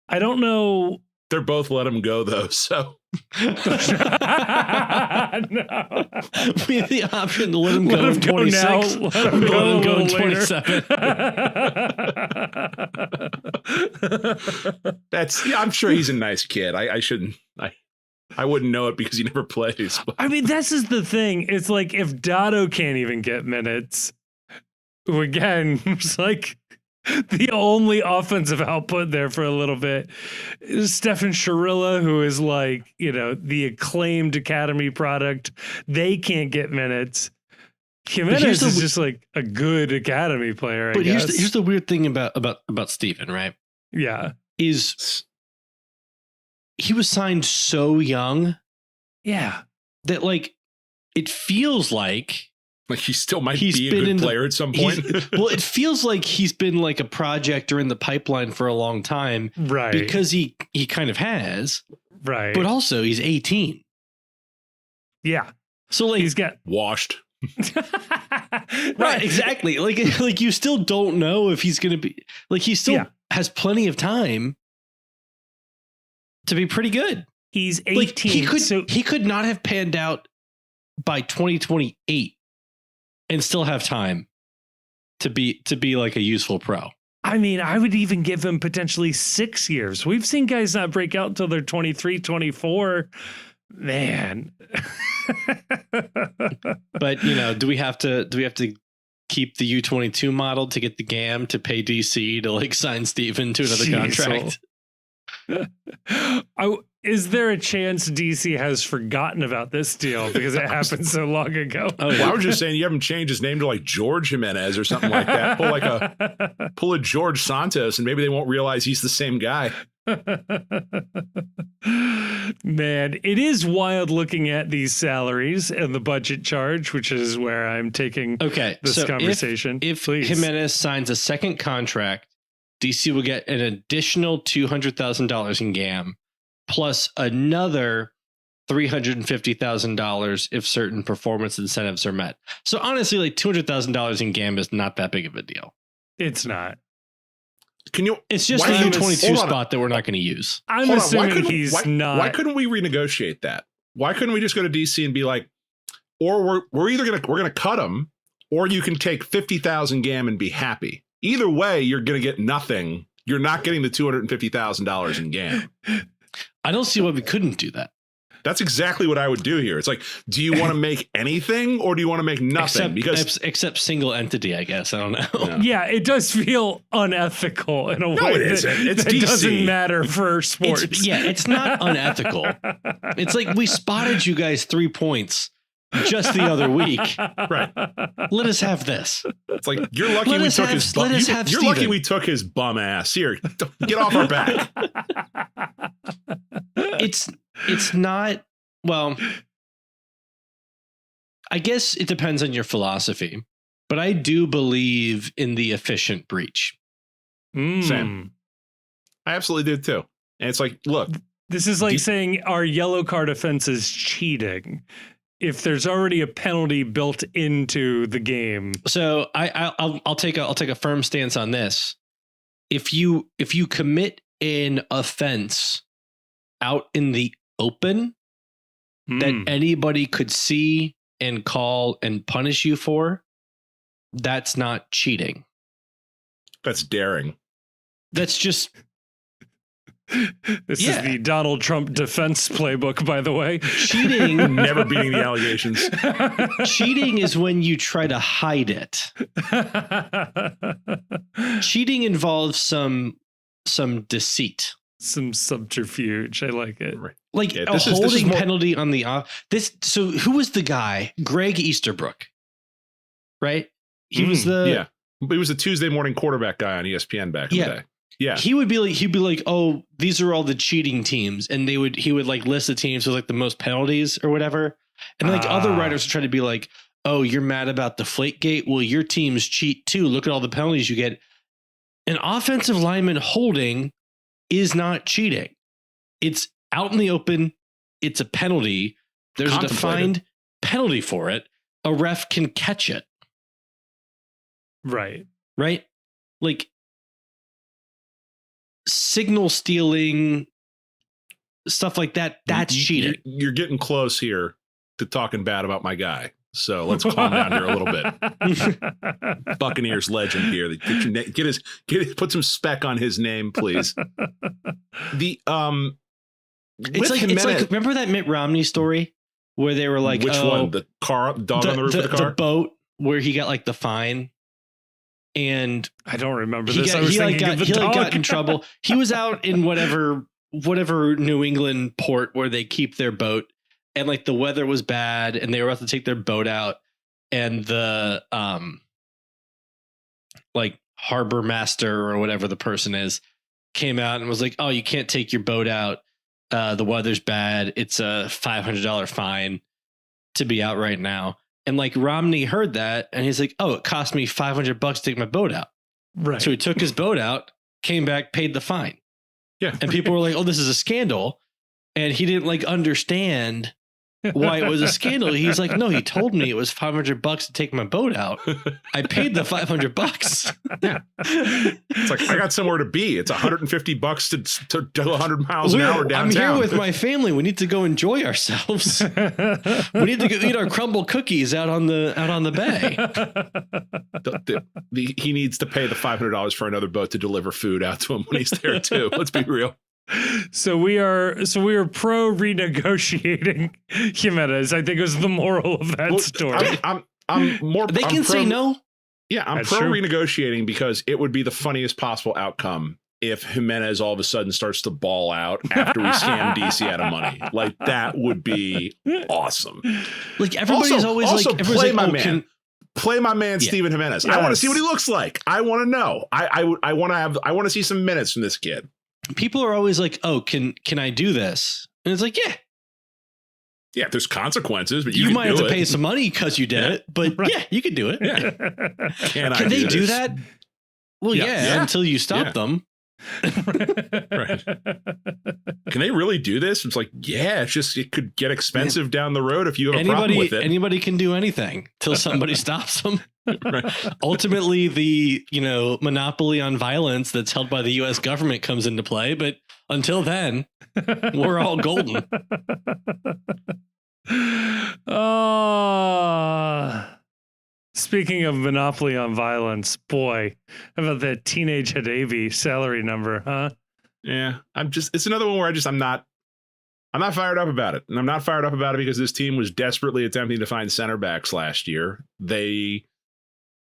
I don't know. They're both let him go though. So no. We have the option to let him go in 26. Let him go in 27. I'm sure he's a nice kid. I wouldn't know it because he never plays. But. I mean, this is the thing. It's like if Dotto can't even get minutes, who again was like the only offensive output there for a little bit. Stefan Sharilla, who is like, the acclaimed academy product. They can't get minutes. Jimenez is just like a good academy player, I guess. Here's the weird thing about Steven, right? Yeah. Is he was signed so young. Yeah. That like, it feels like he still might be a good player at some point. Well, it feels like he's been like a project or in the pipeline for a long time. Right. Because he kind of has. Right. But also he's 18. Yeah. So like he's got washed. Right, exactly. Like you still don't know if he's going to be like, he still has plenty of time to be pretty good. He's 18. Like he could not have panned out by 2028 and still have time to be like a useful pro. I mean, I would even give him potentially 6 years. We've seen guys not break out until they're 23, 24. Man. But, do we have to keep the U22 model to get the GAM to pay DC to like sign Steven to another contract? Is there a chance DC has forgotten about this deal because it happened so long ago? Oh, yeah. Well, I was just saying you haven't changed his name to like George Jimenez or something like that. Pull a George Santos and maybe they won't realize he's the same guy. Man, it is wild looking at these salaries and the budget charge, which is where I'm taking this conversation. If Jimenez signs a second contract, DC will get an additional $200,000 in GAM, plus another $350,000 if certain performance incentives are met. So honestly, like $200,000 in GAM is not that big of a deal. It's not. It's just a U22 spot that we're not going to use. I'm assuming he's not. Why couldn't we renegotiate that? Why couldn't we just go to DC and be like, or we're either we're gonna cut him, or you can take 50,000 GAM and be happy. Either way, you're going to get nothing. You're not getting the $250,000 in GAM. I don't see why we couldn't do that. That's exactly what I would do here. It's like, do you want to make anything or do you want to make nothing? Except single entity, I guess. I don't know. Yeah, it does feel unethical in a way. It isn't. It's that DC. Doesn't matter for sports. It's not unethical. It's like we spotted you guys 3 points just the other week. Right. Let us have this. It's like, you're lucky we took his bum. You're lucky we took his bum ass. Here, get off our back. It's not, well, I guess it depends on your philosophy, but I do believe in the efficient breach. Same. I absolutely do too. And it's like, look, this is like saying our yellow card offense is cheating if there's already a penalty built into the game. So I'll take a firm stance on this. If you commit an offense out in the open that anybody could see and call and punish you for, that's not cheating. That's daring. That's just This is the Donald Trump defense playbook, by the way. Cheating, never beating the allegations. Cheating is when you try to hide it. Cheating involves some deceit, some subterfuge. I like it. Like a holding penalty on the this. So who was the guy? Greg Easterbrook, right? He was the He was the Tuesday morning quarterback guy on ESPN back in the day. Yeah, he'd be like, oh, these are all the cheating teams, and he would like list the teams with like the most penalties or whatever, and like other writers would try to be like, oh, you're mad about Deflategate? Well, your teams cheat too. Look at all the penalties you get. An offensive lineman holding is not cheating. It's out in the open. It's a penalty. There's a defined penalty for it. A ref can catch it. Right. Like signal stealing, stuff like that. That's cheating. You're getting close here to talking bad about my guy. So let's calm down here a little bit. Buccaneers legend here. Put some spec on his name, please. It's like remember that Mitt Romney story where they were like, which one? The car dog on the roof of the car? The boat where he got like the fine. and I don't remember he this. got, I was he, like, thinking got, of the he like, dog. got in trouble. He was out in whatever New England port where they keep their boat, and like the weather was bad, and they were about to take their boat out, and the like harbor master or whatever the person is came out and was like, "Oh, you can't take your boat out. The weather's bad. It's a $500 fine to be out right now." And like Romney heard that, and he's like, "Oh, it cost me $500 to take my boat out." Right. So he took his boat out, came back, paid the fine. Yeah. And people were like, "Oh, this is a scandal." And he didn't like understand why it was a scandal. He's like, "No, he told me it was $500 to take my boat out. I paid the $500." Yeah. It's like, I got somewhere to be. It's $150 to go 100 miles an hour downtown. I'm here with my family. We need to go enjoy ourselves. We need to go eat our crumble cookies out on the bay. He needs to pay the $500 for another boat to deliver food out to him when he's there too. Let's be real. So we are pro renegotiating Jimenez. I think was the moral of that story. I'm more. They can say no. Yeah, I'm That's pro true. renegotiating because it would be the funniest possible outcome if Jimenez all of a sudden starts to ball out after we scam DC out of money. Like that would be awesome. Like everybody's always like, play my "Oh, man. Play my man, Yeah. Steven Jimenez. Yes. I want to see what he looks like. I want to know. I want to see some minutes from this kid. People are always like, "Oh, can I do this?" And it's like, Yeah, there's consequences, but you can might do have to it. pay some money because you did it, but Right. yeah, you can do it. Yeah. Can they do that? Well, Yeah. yeah, until you stop Yeah. them. Right. Can they really do this? It's like, yeah, it could get expensive down the road if you have a problem with it. Anybody can do anything till somebody stops them. Right. Ultimately, the monopoly on violence that's held by the U.S. government comes into play, but until then, we're all golden. Speaking of monopoly on violence, boy, how about that teenage Hadavi salary number, huh? Yeah, it's another one where I'm not fired up about it. And I'm not fired up about it because this team was desperately attempting to find center backs last year. They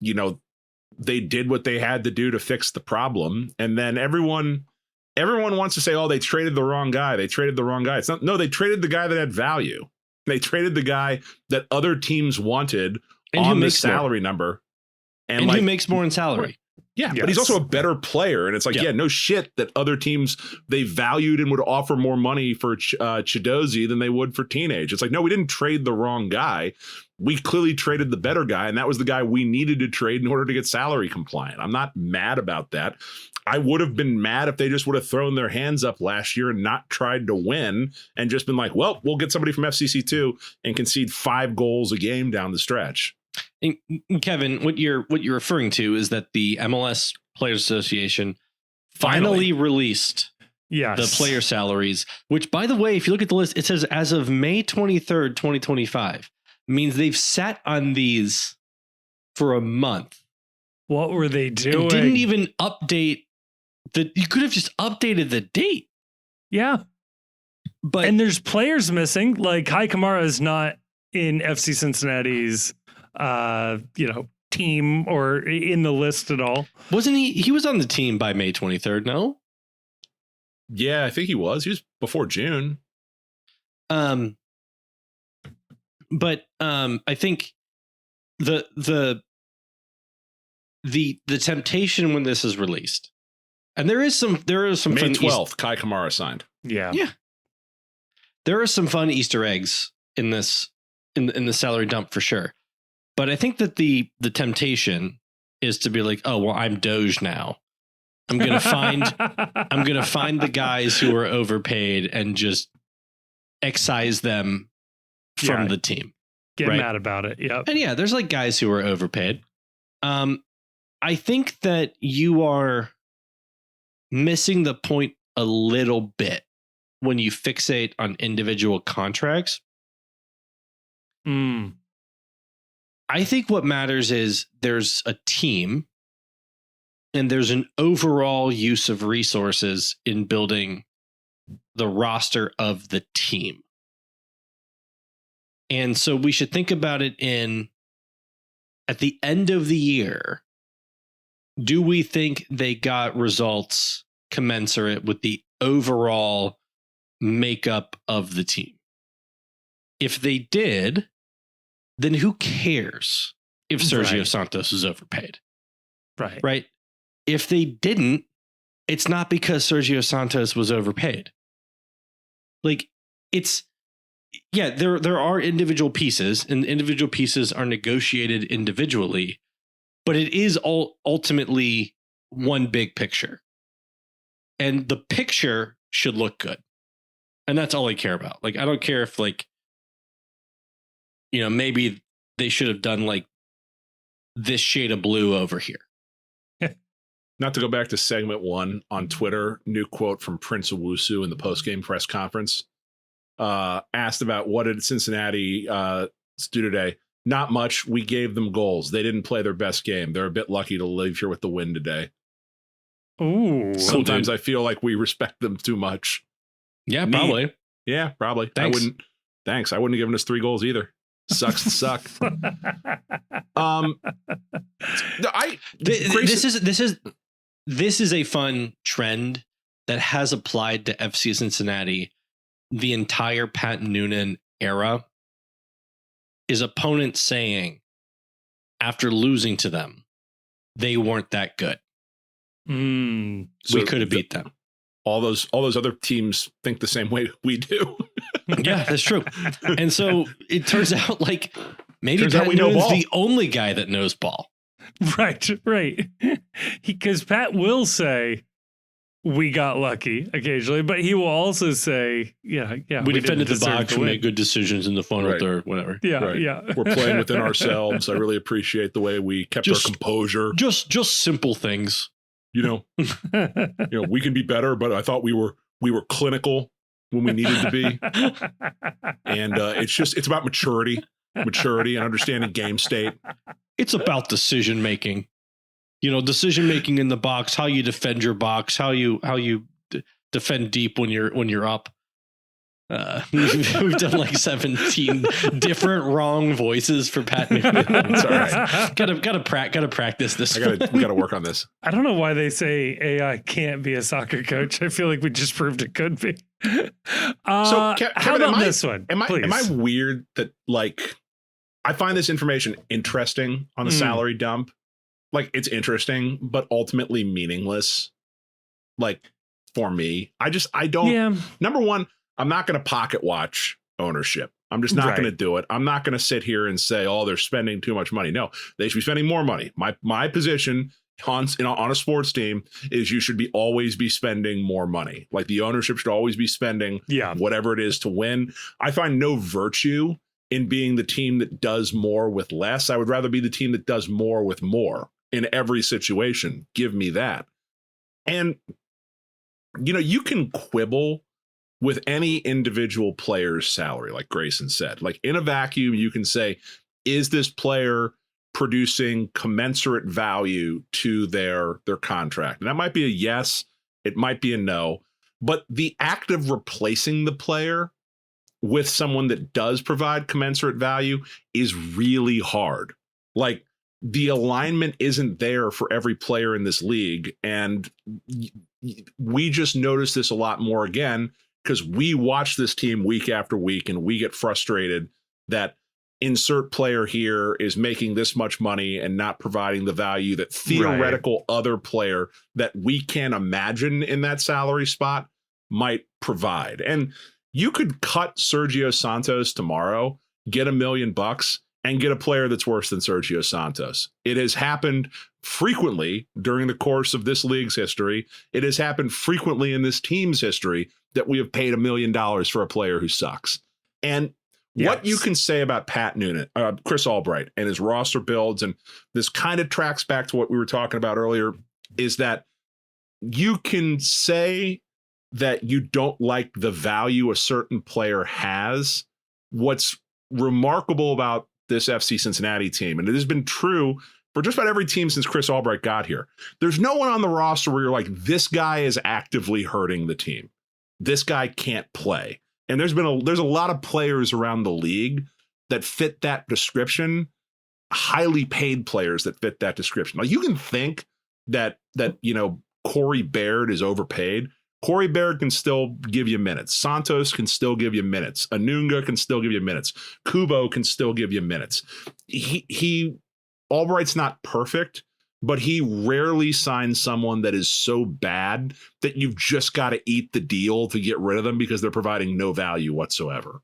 did what they had to do to fix the problem. And then everyone wants to say, "Oh, they traded the wrong guy. They traded the wrong guy." It's not, no, they traded the guy that had value. They traded the guy that other teams wanted And on the makes salary number. And who makes more in salary. Yeah, Yes. but he's also a better player. And it's like, Yeah. no shit that other teams, they valued and would offer more money for Chidozie than they would for Teenage. It's like, no, we didn't trade the wrong guy. We clearly traded the better guy, and that was the guy we needed to trade in order to get salary compliant. I'm not mad about that. I would have been mad if they just would have thrown their hands up last year and not tried to win and just been like, well, we'll get somebody from FCC2 and concede 5 goals a game down the stretch. And Kevin, what you're referring to is that the MLS Players Association finally released Yes. the player salaries, which, by the way, if you look at the list, it says as of May 23rd, 2025, means they've sat on these for a month. What were they doing? And didn't even update you could have just updated the date. Yeah. But And there's players missing. Like Kai Kamara is not in FC Cincinnati's team or in the list at all. wasn't he was on the team by May 23rd, no? Yeah, I think he was. He was before June. But I think the temptation when this is released, and there is some May fun 12th, Kai Kamara signed. Yeah. Yeah. There are some fun Easter eggs in this in the salary dump for sure. But I think that the temptation is to be like, "Oh, well, I'm Doge now. I'm gonna find the guys who are overpaid and just excise them from Yeah. the team." Get Right. mad about it. Yep. And yeah, there's like guys who are overpaid. I think that you are missing the point a little bit when you fixate on individual contracts. Mm. I think what matters is there's a team and there's an overall use of resources in building the roster of the team. And so we should think about it at the end of the year, do we think they got results commensurate with the overall makeup of the team? If they did, then who cares if Sergio Santos is overpaid? Right. If they didn't, it's not because Sergio Santos was overpaid. Like, there are individual pieces, and individual pieces are negotiated individually, but it is all ultimately one big picture. And the picture should look good. And that's all I care about. Like, I don't care if, like, maybe they should have done like this shade of blue over here. Not to go back to segment 1 on Twitter, new quote from Prince Owusu in the post-game press conference. Asked about what did Cincinnati do today. Not much. We gave them goals. They didn't play their best game. They're a bit lucky to leave here with the win today. Ooh. Sometimes I feel like we respect them too much. Yeah, probably. Yeah, probably. Thanks. I wouldn't have given us 3 goals either. Sucks to suck. This is a fun trend that has applied to FC Cincinnati the entire Pat Noonan era. Is opponents saying after losing to them, they weren't that good. Mm. We could have beat them. All those other teams think the same way we do. Yeah, that's true. And so it turns out like maybe Pat Noonan's the only guy that knows ball. Right. Because Pat will say we got lucky occasionally, but he will also say, we defended the box, we made good decisions in the final third, whatever. Yeah. We're playing within ourselves. I really appreciate the way we kept our composure. Just simple things. We can be better, but I thought we were clinical when we needed to be. And it's about maturity and understanding game state. It's about decision making. Decision making in the box, how you defend your box, how you defend deep when you're up. We've done like 17 different wrong voices for Pat Noonan. It's all right. Gotta practice this. We gotta work on this. I don't know why they say AI can't be a soccer coach. I feel like we just proved it could be. So Kevin, how about this one? Am I weird that like I find this information interesting on the salary dump? Like it's interesting, but ultimately meaningless. Like for me, I don't. Yeah. Number one, I'm not going to pocket watch ownership. I'm just not going to do it. I'm not going to sit here and say, "Oh, they're spending too much money." No, they should be spending more money. My position on a sports team is you should always be spending more money. Like the ownership should always be spending whatever it is to win. I find no virtue in being the team that does more with less. I would rather be the team that does more with more in every situation. Give me that. And you can quibble with any individual player's salary, like Grayson said. Like in a vacuum, you can say, is this player producing commensurate value to their contract? And that might be a yes, it might be a no. But the act of replacing the player with someone that does provide commensurate value is really hard. Like the alignment isn't there for every player in this league. And we just notice this a lot more again, because we watch this team week after week and we get frustrated that insert player here is making this much money and not providing the value that theoretical other player that we can't imagine in that salary spot might provide. And you could cut Sergio Santos tomorrow, get $1 million and get a player that's worse than Sergio Santos. It has happened frequently during the course of this league's history. It has happened frequently in this team's history that we have paid $1 million for a player who sucks. And what you can say about Pat Noonan, Chris Albright and his roster builds, and this kind of tracks back to what we were talking about earlier, is that you can say that you don't like the value a certain player has. What's remarkable about this FC Cincinnati team, and it has been true for just about every team since Chris Albright got here, there's no one on the roster where you're like, this guy is actively hurting the team. This guy can't play. And there's a lot of players around the league that fit that description, highly paid players that fit that description. Like you can think that Corey Baird is overpaid. Corey Baird can still give you minutes. Santos can still give you minutes. Anunga can still give you minutes. Kubo can still give you minutes. Albright's not perfect, but he rarely signs someone that is so bad that you've just got to eat the deal to get rid of them because they're providing no value whatsoever.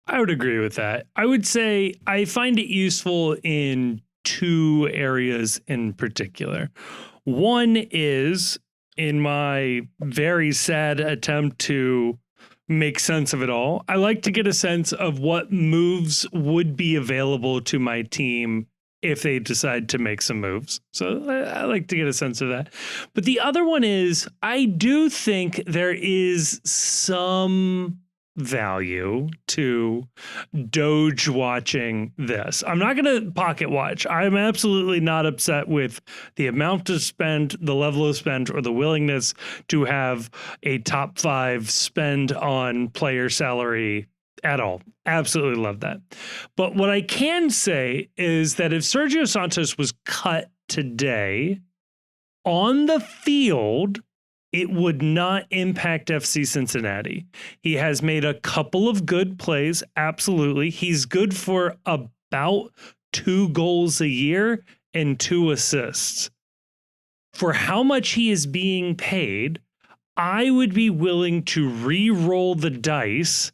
I would agree with that. I would say I find it useful in two areas in particular. One is in my very sad attempt to make sense of it all. I like to get a sense of what moves would be available to my team if they decide to make some moves. So I like to get a sense of that. But the other one is I do think there is some value to Doge watching this. I'm not going to pocket watch. I'm absolutely not upset with the amount of spend, the level of spend, or the willingness to have a top 5 spend on player salary at all. Absolutely love that. But what I can say is that if Sergio Santos was cut today on the field, it would not impact FC Cincinnati. He has made a couple of good plays. Absolutely. He's good for about 2 goals a year and 2 assists. For how much he is being paid, I would be willing to re-roll the dice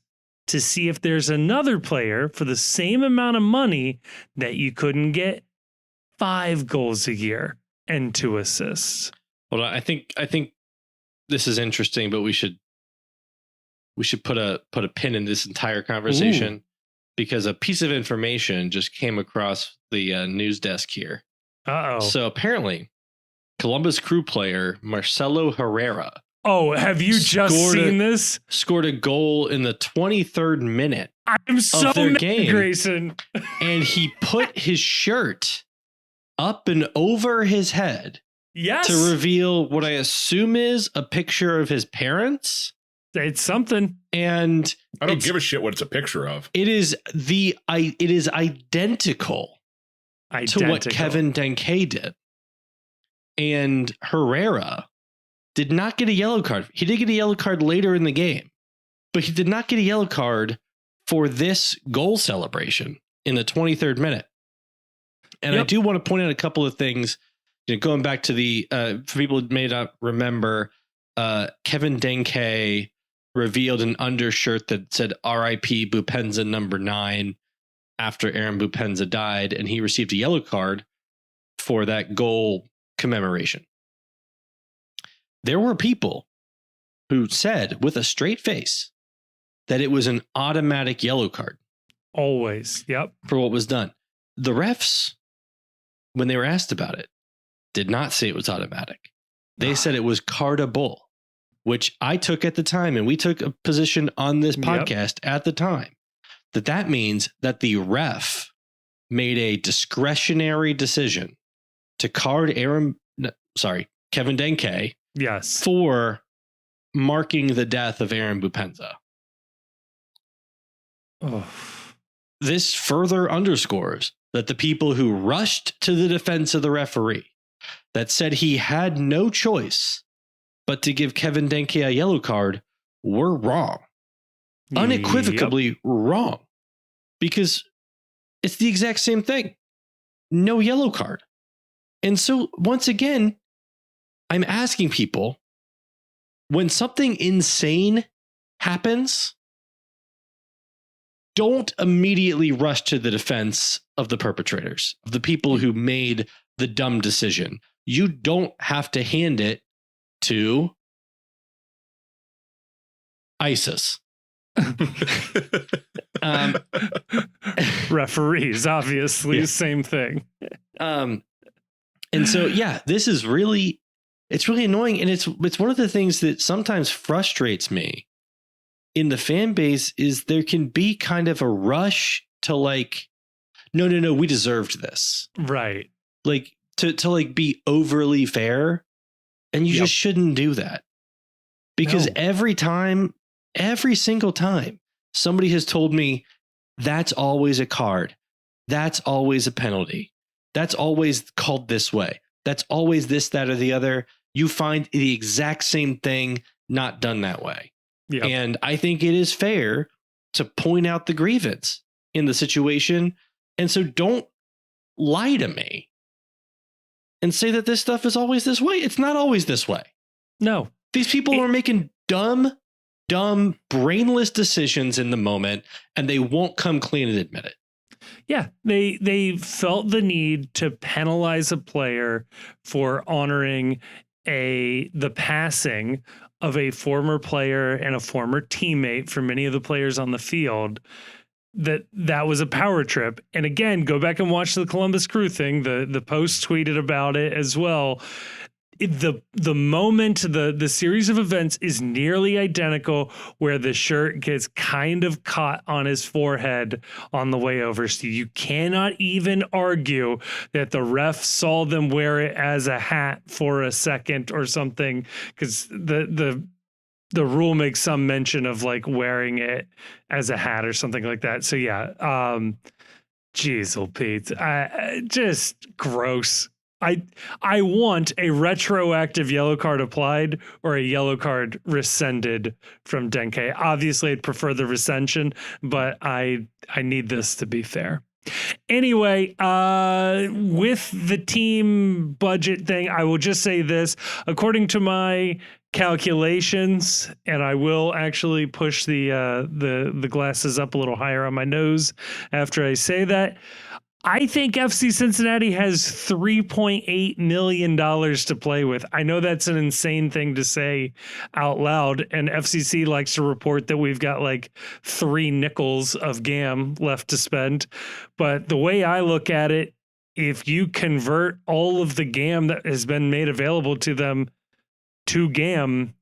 to see if there's another player for the same amount of money that you couldn't get 5 goals a year and 2 assists. Well, I think this is interesting, but we should put a pin in this entire conversation because a piece of information just came across the news desk here. Uh-oh. So apparently, Columbus Crew player Marcelo Herrera. Oh, have you just seen this? Scored a goal in the 23rd minute. I'm so mad, game, Grayson. And he put his shirt up and over his head. Yes. To reveal what I assume is a picture of his parents. It's something. And I don't give a shit what it's a picture of. It is identical to what Kevin Denke did. And Herrera did not get a yellow card. He did get a yellow card later in the game, but he did not get a yellow card for this goal celebration in the 23rd minute. And I do want to point out a couple of things. Going back to the, for people who may not remember, Kevin Denke revealed an undershirt that said R.I.P. Bupenza number 9 after Aaron Bupenza died, and he received a yellow card for that goal commemoration. There were people who said with a straight face that it was an automatic yellow card. Always. Yep. For what was done. The refs, when they were asked about it, did not say it was automatic. They said it was cardable, which I took at the time, and we took a position on this podcast at the time, that means that the ref made a discretionary decision to card Kevin Denke for marking the death of Aaron Bupenza. Oh. This further underscores that the people who rushed to the defense of the referee that said he had no choice but to give Kevin Denke a yellow card were wrong. Unequivocally wrong. Because it's the exact same thing. No yellow card. And so, once again, I'm asking people, when something insane happens, don't immediately rush to the defense of the perpetrators, of the people who made the dumb decision. You don't have to hand it to ISIS. Referees, obviously, same thing. And so, this is really, it's really annoying. And it's one of the things that sometimes frustrates me in the fan base is there can be kind of a rush to no, we deserved this. Right. To be overly fair, and you just shouldn't do that. Because every single time somebody has told me that's always a card, that's always a penalty, that's always called this way, that's always this, that, or the other. You find the exact same thing not done that way. Yeah. And I think it is fair to point out the grievance in the situation. And so don't lie to me and say that this stuff is always this way. It's not always this way. No. These people are making dumb, brainless decisions in the moment, and they won't come clean and admit it. Yeah, they felt the need to penalize a player for honoring the passing of a former player and a former teammate for many of the players on the field. That was a power trip. And again, go back and watch the Columbus Crew thing. The Post tweeted about it as well. The moment, the series of events is nearly identical, where the shirt gets kind of caught on his forehead on the way over. So you cannot even argue that the ref saw them wear it as a hat for a second or something, because the rule makes some mention of like wearing it as a hat or something like that. So yeah, geez, old Pete, just gross. I want a retroactive yellow card applied or a yellow card rescinded from Denke. Obviously, I'd prefer the rescension, but I need this to be fair. Anyway, with the team budget thing, I will just say this. According to my calculations, and I will actually push the glasses up a little higher on my nose after I say that, I think FC Cincinnati has $3.8 million to play with. I know that's an insane thing to say out loud, and FCC likes to report that we've got like 3 nickels of GAM left to spend. But the way I look at it, if you convert all of the GAM that has been made available to them to GAM,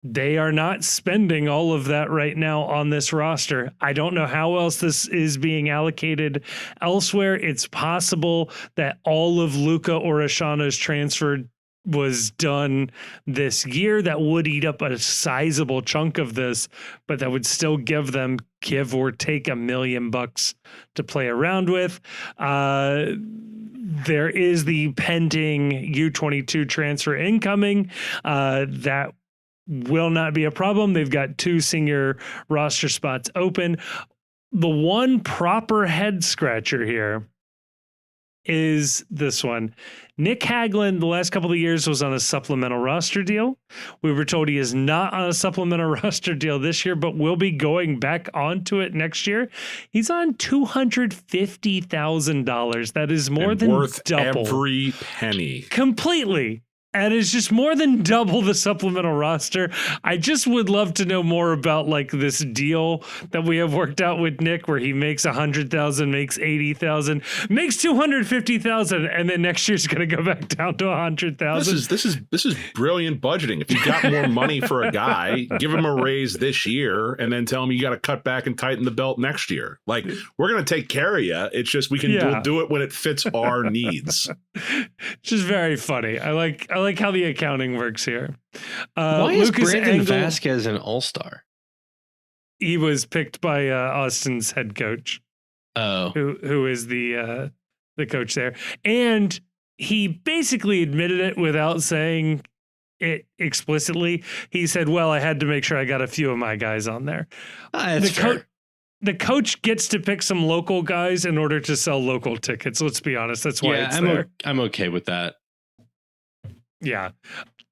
they are not spending all of that right now on this roster. I don't know how else this is being allocated elsewhere. It's possible that all of Luca Orishano's transfer was done this year. That would eat up a sizable chunk of this, but that would still give them, give or take, $1 million to play around with. There is the pending U22 transfer incoming. That will not be a problem. They've got 2 senior roster spots open. The one proper head scratcher here is this one. Nick Hagglund, the last couple of years, was on a supplemental roster deal. We were told he is not on a supplemental roster deal this year, but will be going back onto it next year. He's on $250,000. That is more than worth double. Every penny. Completely. And it's just more than double the supplemental roster. I just would love to know more about like this deal that we have worked out with Nick, where he makes 100,000, makes 80,000, makes 250,000, and then next year's going to go back down to 100,000. This is brilliant budgeting. If you got more money for a guy, give him a raise this year, and then tell him you got to cut back and tighten the belt next year. Like, we're going to take care of you. It's just we'll do it when it fits our needs. Just very funny. I like how the accounting works here. Why is Brandon Vasquez an all-star? He was picked by Austin's head coach. Oh, who is the coach there, and he basically admitted it without saying it explicitly. He said, "Well, I had to make sure I got a few of my guys on there." The coach gets to pick some local guys in order to sell local tickets. Let's be honest. That's why it's there. I'm okay with that. Yeah.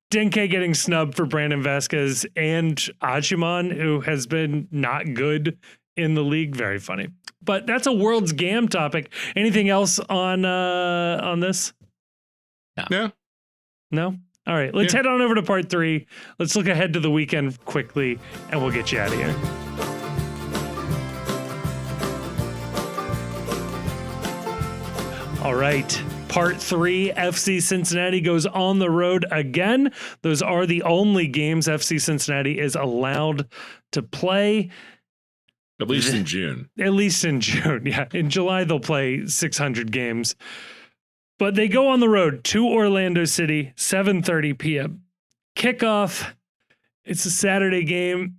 Denke getting snubbed for Brandon Vasquez and Ajiman, who has been not good in the league. Very funny. But that's a World's GAM topic. Anything else on this? No. No? All right. Let's head on over to part 3. Let's look ahead to the weekend quickly, and we'll get you out of here. All right. Part 3, FC Cincinnati goes on the road again. Those are the only games FC Cincinnati is allowed to play. At least in June. At least in June, yeah. In July, they'll play 600 games. But they go on the road to Orlando City, 7:30 p.m. Kickoff. It's a Saturday game.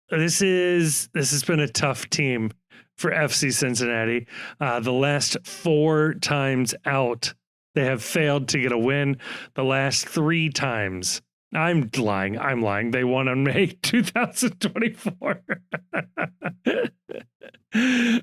This has been a tough team for FC Cincinnati. The last 4 times out, They have failed to get a win the last 3 times. I'm lying. They won on May 2024.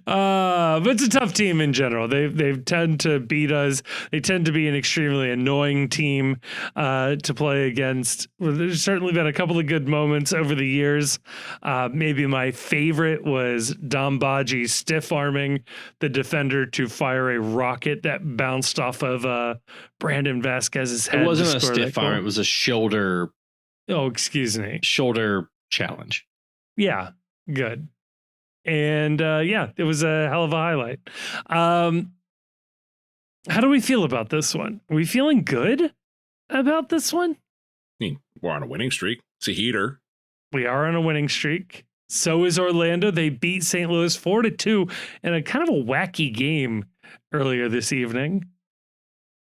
But it's a tough team in general. They tend to beat us. They tend to be an extremely annoying team to play against. There's certainly been a couple of good moments over the years. Maybe my favorite was Dombaji stiff-arming the defender to fire a rocket that bounced off of Brandon Vasquez's head. It wasn't a stiff arm. It was a shoulder. Oh, excuse me. Shoulder challenge. Yeah, good. And it was a hell of a highlight. How do we feel about this one? Are we feeling good about this one? I mean, we're on a winning streak. It's a heater. We are on a winning streak. So is Orlando. They beat St. Louis 4-2 in a kind of a wacky game earlier this evening.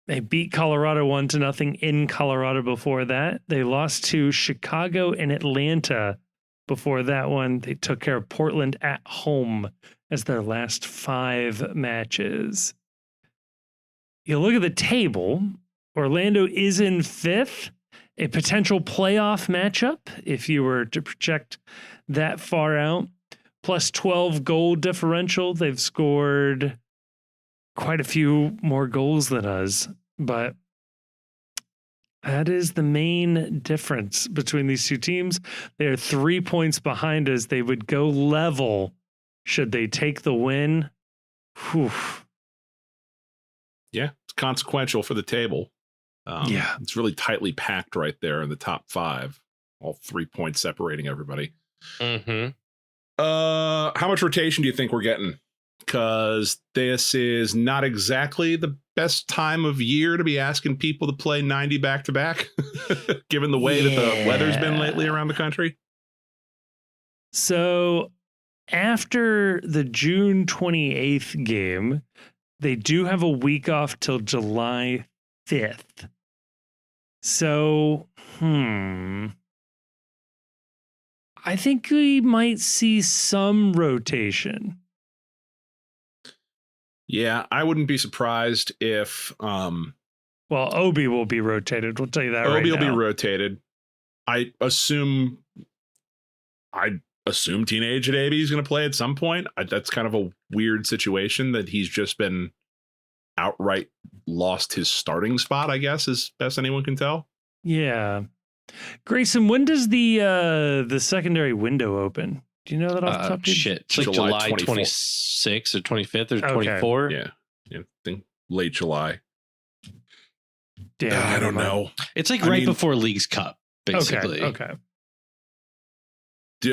They beat Colorado 1-0 in Colorado before that. They lost to Chicago and Atlanta before that one. They took care of Portland at home as their last 5 matches. You look at the table, Orlando is in 5th, a potential playoff matchup if you were to project that far out. Plus 12 goal differential. They've scored quite a few more goals than us, but that is the main difference between these two teams. They are 3 points behind us. They would go level should they take the win. Whew. Yeah, it's consequential for the table. It's really tightly packed right there in the top 5. All 3 points separating everybody. Mm-hmm. How much rotation do you think we're getting? Because this is not exactly the best time of year to be asking people to play 90 back-to-back, given the way that the weather's been lately around the country. So after the June 28th game, they do have a week off till July 5th. So, I think we might see some rotation. Yeah, I wouldn't be surprised if Well, Obi will be rotated. We'll tell you that right now. Obi will be rotated. I assume teenage Abe is going to play at some point. That's kind of a weird situation that he's just been outright lost his starting spot, I guess, as best anyone can tell. Yeah. Grayson, when does the secondary window open? Do you know that off the top? Shit. It's like July 26th or 25th or 24. Yeah. I think late July. Damn, I don't know. It's like right before League's Cup, basically. Okay.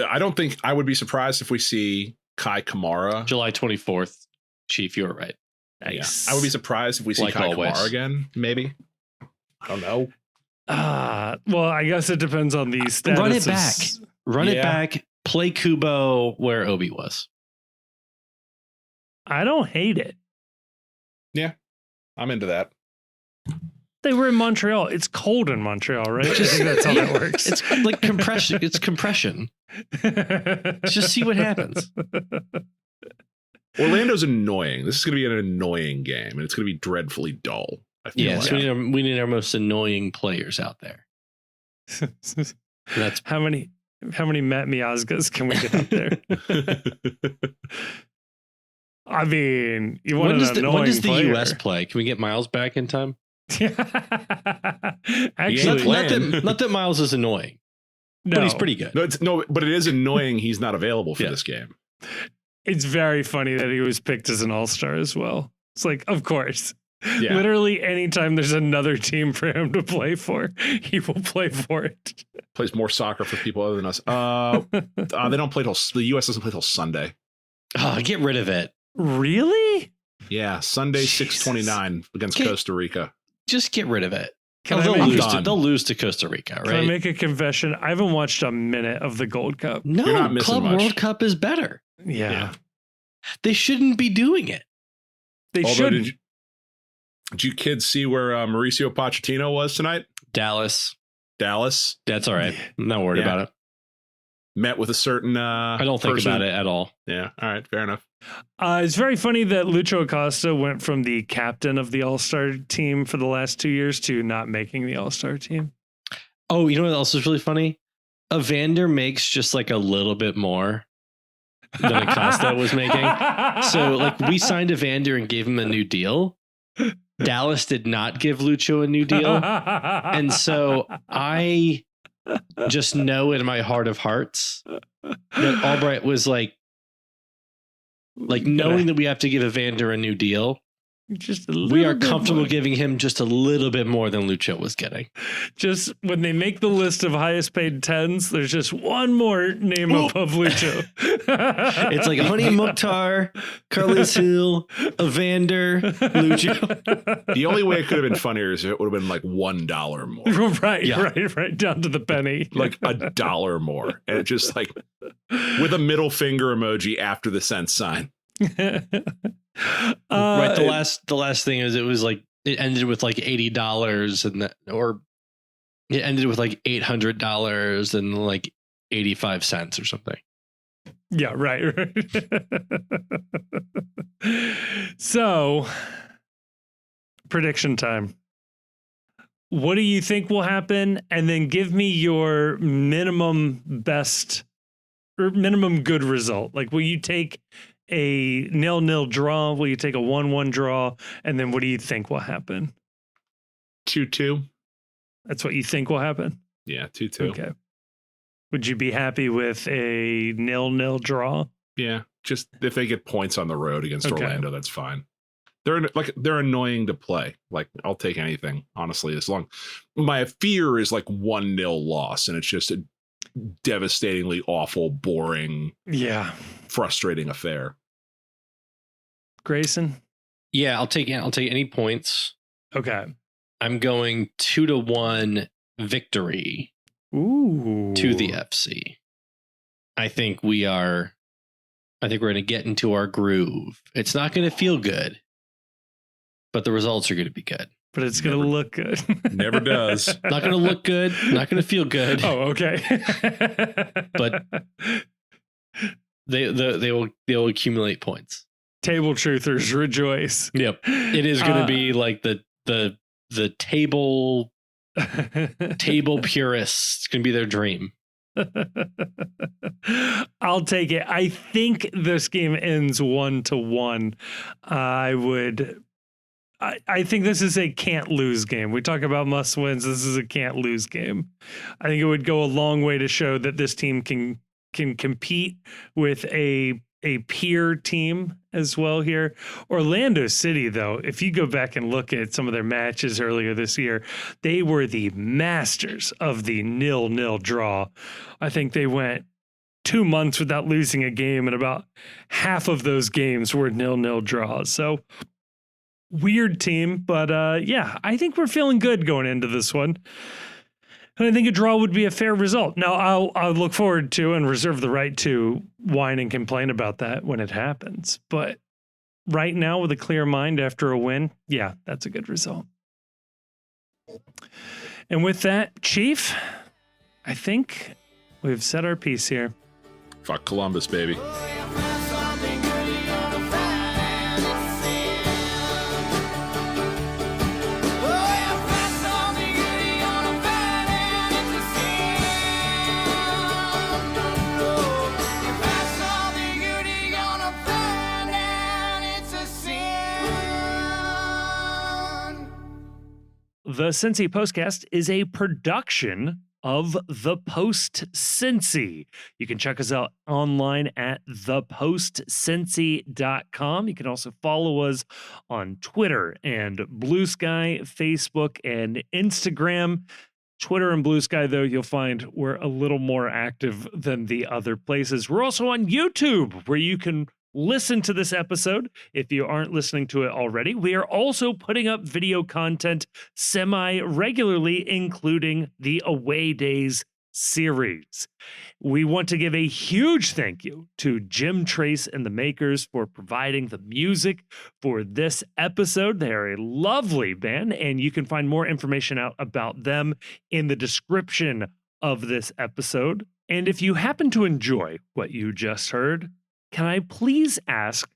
I don't think I would be surprised if we see Kai Kamara. July 24th. Chief, you were right. Nice. Yeah. I would be surprised if we see Kai Kamara again, maybe. I don't know. Well, I guess it depends on the status. Run it back. Run it back. Play Kubo where Obi was. I don't hate it. Yeah, I'm into that. They were in Montreal. It's cold in Montreal, right? I think that's how that works. It's like compression. It's compression. Just see what happens. Orlando's annoying. This is going to be an annoying game, and it's going to be dreadfully dull. Yes, we need our most annoying players out there. That's how many Matt Miazgas can we get out there? I mean, you want when does the US play? Can we get Miles back in time? Actually, not that Miles is annoying, but he's pretty good. But it is annoying he's not available for this game. It's very funny that he was picked as an all-star as well. It's like, of course. Yeah. Literally anytime there's another team for him to play for, he will play for it. Plays more soccer for people other than us. They don't play till the US doesn't play till Sunday. Oh, get rid of it. Really? Yeah, Sunday 6:29 against Costa Rica. Just get rid of it. They'll lose to Costa Rica, right? Can I make a confession? I haven't watched a minute of the Gold Cup. No, you're not missing Club much. World Cup is better. Yeah. They shouldn't be doing it. They shouldn't. Did you kids see where Mauricio Pochettino was tonight? Dallas. Dallas. That's all right. I'm not worried about it. met with a certain I don't think person. about it at all. Yeah. All right. Fair enough. It's very funny that Lucho Acosta went from the captain of the All-Star team for the last 2 years to not making the All-Star team. Oh, you know what else is really funny? Evander makes just like a little bit more than Acosta was making. So like we signed Evander and gave him a new deal. Dallas did not give Lucho a new deal. And so I just know in my heart of hearts that Albright was like knowing that we have to give Evander a new deal. Just we are comfortable giving him just a little bit more than Lucho was getting. Just when they make the list of highest paid 10s, there's just one more name above Lucho. It's like Honey Mukhtar, Carlos Hill, Evander, Lucho. The only way it could have been funnier is if it would have been like $1 more. Right down to the penny. Like $1 more. And it just like with a middle finger emoji after the cent sign. Right. The last thing is it was like it ended with like $80 and or it ended with like $800 and like 85 cents or something. Yeah, right. So, prediction time. What do you think will happen? And then give me your minimum best or minimum good result. Like, will you take a 0-0 draw? Will you take a 1-1 draw? And then what do you think will happen? 2-2. That's what you think will happen? Yeah, 2-2. Okay. Would you be happy with a 0-0 draw? Yeah, just if they get points on the road against Orlando, that's fine. They're annoying to play. Like, I'll take anything, honestly, as long. My fear is like 1-0 loss, and it's just a devastatingly awful, boring, frustrating affair. Grayson? Yeah, I'll take any points. Okay. I'm going 2-1 victory to the FC. I think we're going to get into our groove. It's not going to feel good, but the results are going to be good. But it's going to look good. Never does. Not going to look good. Not going to feel good. Oh, okay. But they'll accumulate points. Table truthers rejoice. Yep. It is going to be like the table purists. It's going to be their dream. I'll take it. I think this game ends 1-1. I think this is a can't lose game. We talk about must wins. This is a can't lose game. I think it would go a long way to show that this team can compete with a peer team as well here. Orlando City, though, if you go back and look at some of their matches earlier this year, they were the masters of the 0-0 draw. I think they went 2 months without losing a game, and about half of those games were 0-0 draws. So weird team, but yeah, I think we're feeling good going into this one. And I think a draw would be a fair result. Now, I'll look forward to and reserve the right to whine and complain about that when it happens. But right now, with a clear mind after a win, yeah, that's a good result. And with that, Chief, I think we've said our piece here. Fuck Columbus, baby. The Cincy Postcast is a production of The Post Cincy. You can check us out online at thepostcincy.com. You can also follow us on Twitter and Blue Sky, Facebook, and Instagram. Twitter and Blue Sky, though, you'll find we're a little more active than the other places. We're also on YouTube, where you can listen to this episode if you aren't listening to it already. We are also putting up video content semi-regularly, including the Away Days series. We want to give a huge thank you to Jim Trace and the Makers for providing the music for this episode. They are a lovely band, and you can find more information out about them in the description of this episode. And if you happen to enjoy what you just heard, can I please ask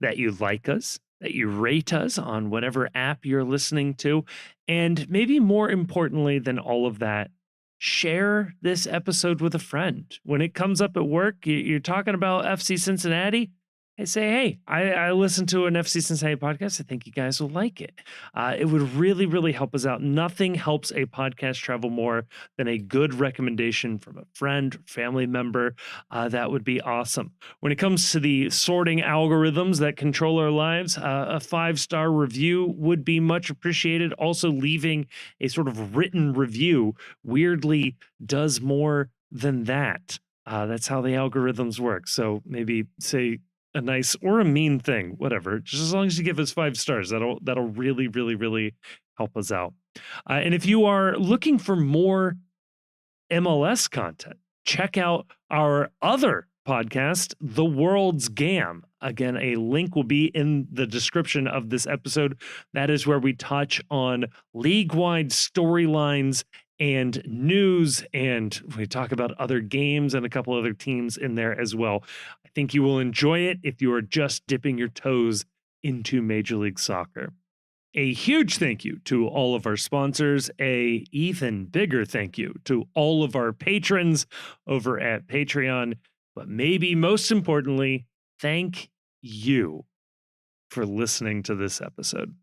that you like us, that you rate us on whatever app you're listening to, and maybe more importantly than all of that, share this episode with a friend. When it comes up at work, you're talking about FC Cincinnati. I say, hey, I listened to an FC Cincinnati podcast. I think you guys will like it. It would really, really help us out. Nothing helps a podcast travel more than a good recommendation from a friend, family member. That would be awesome. When it comes to the sorting algorithms that control our lives, a 5-star review would be much appreciated. Also, leaving a sort of written review weirdly does more than that. That's how the algorithms work. So maybe say a nice or a mean thing, whatever. Just as long as you give us 5 stars, that'll really, really, really help us out. And if you are looking for more MLS content, check out our other podcast, The World's Gam. Again, a link will be in the description of this episode. That is where we touch on league-wide storylines and news, and we talk about other games and a couple other teams in there as well. I think you will enjoy it if you are just dipping your toes into Major League Soccer. A huge thank you to all of our sponsors, a even bigger thank you to all of our patrons over at Patreon, but maybe most importantly, thank you for listening to this episode.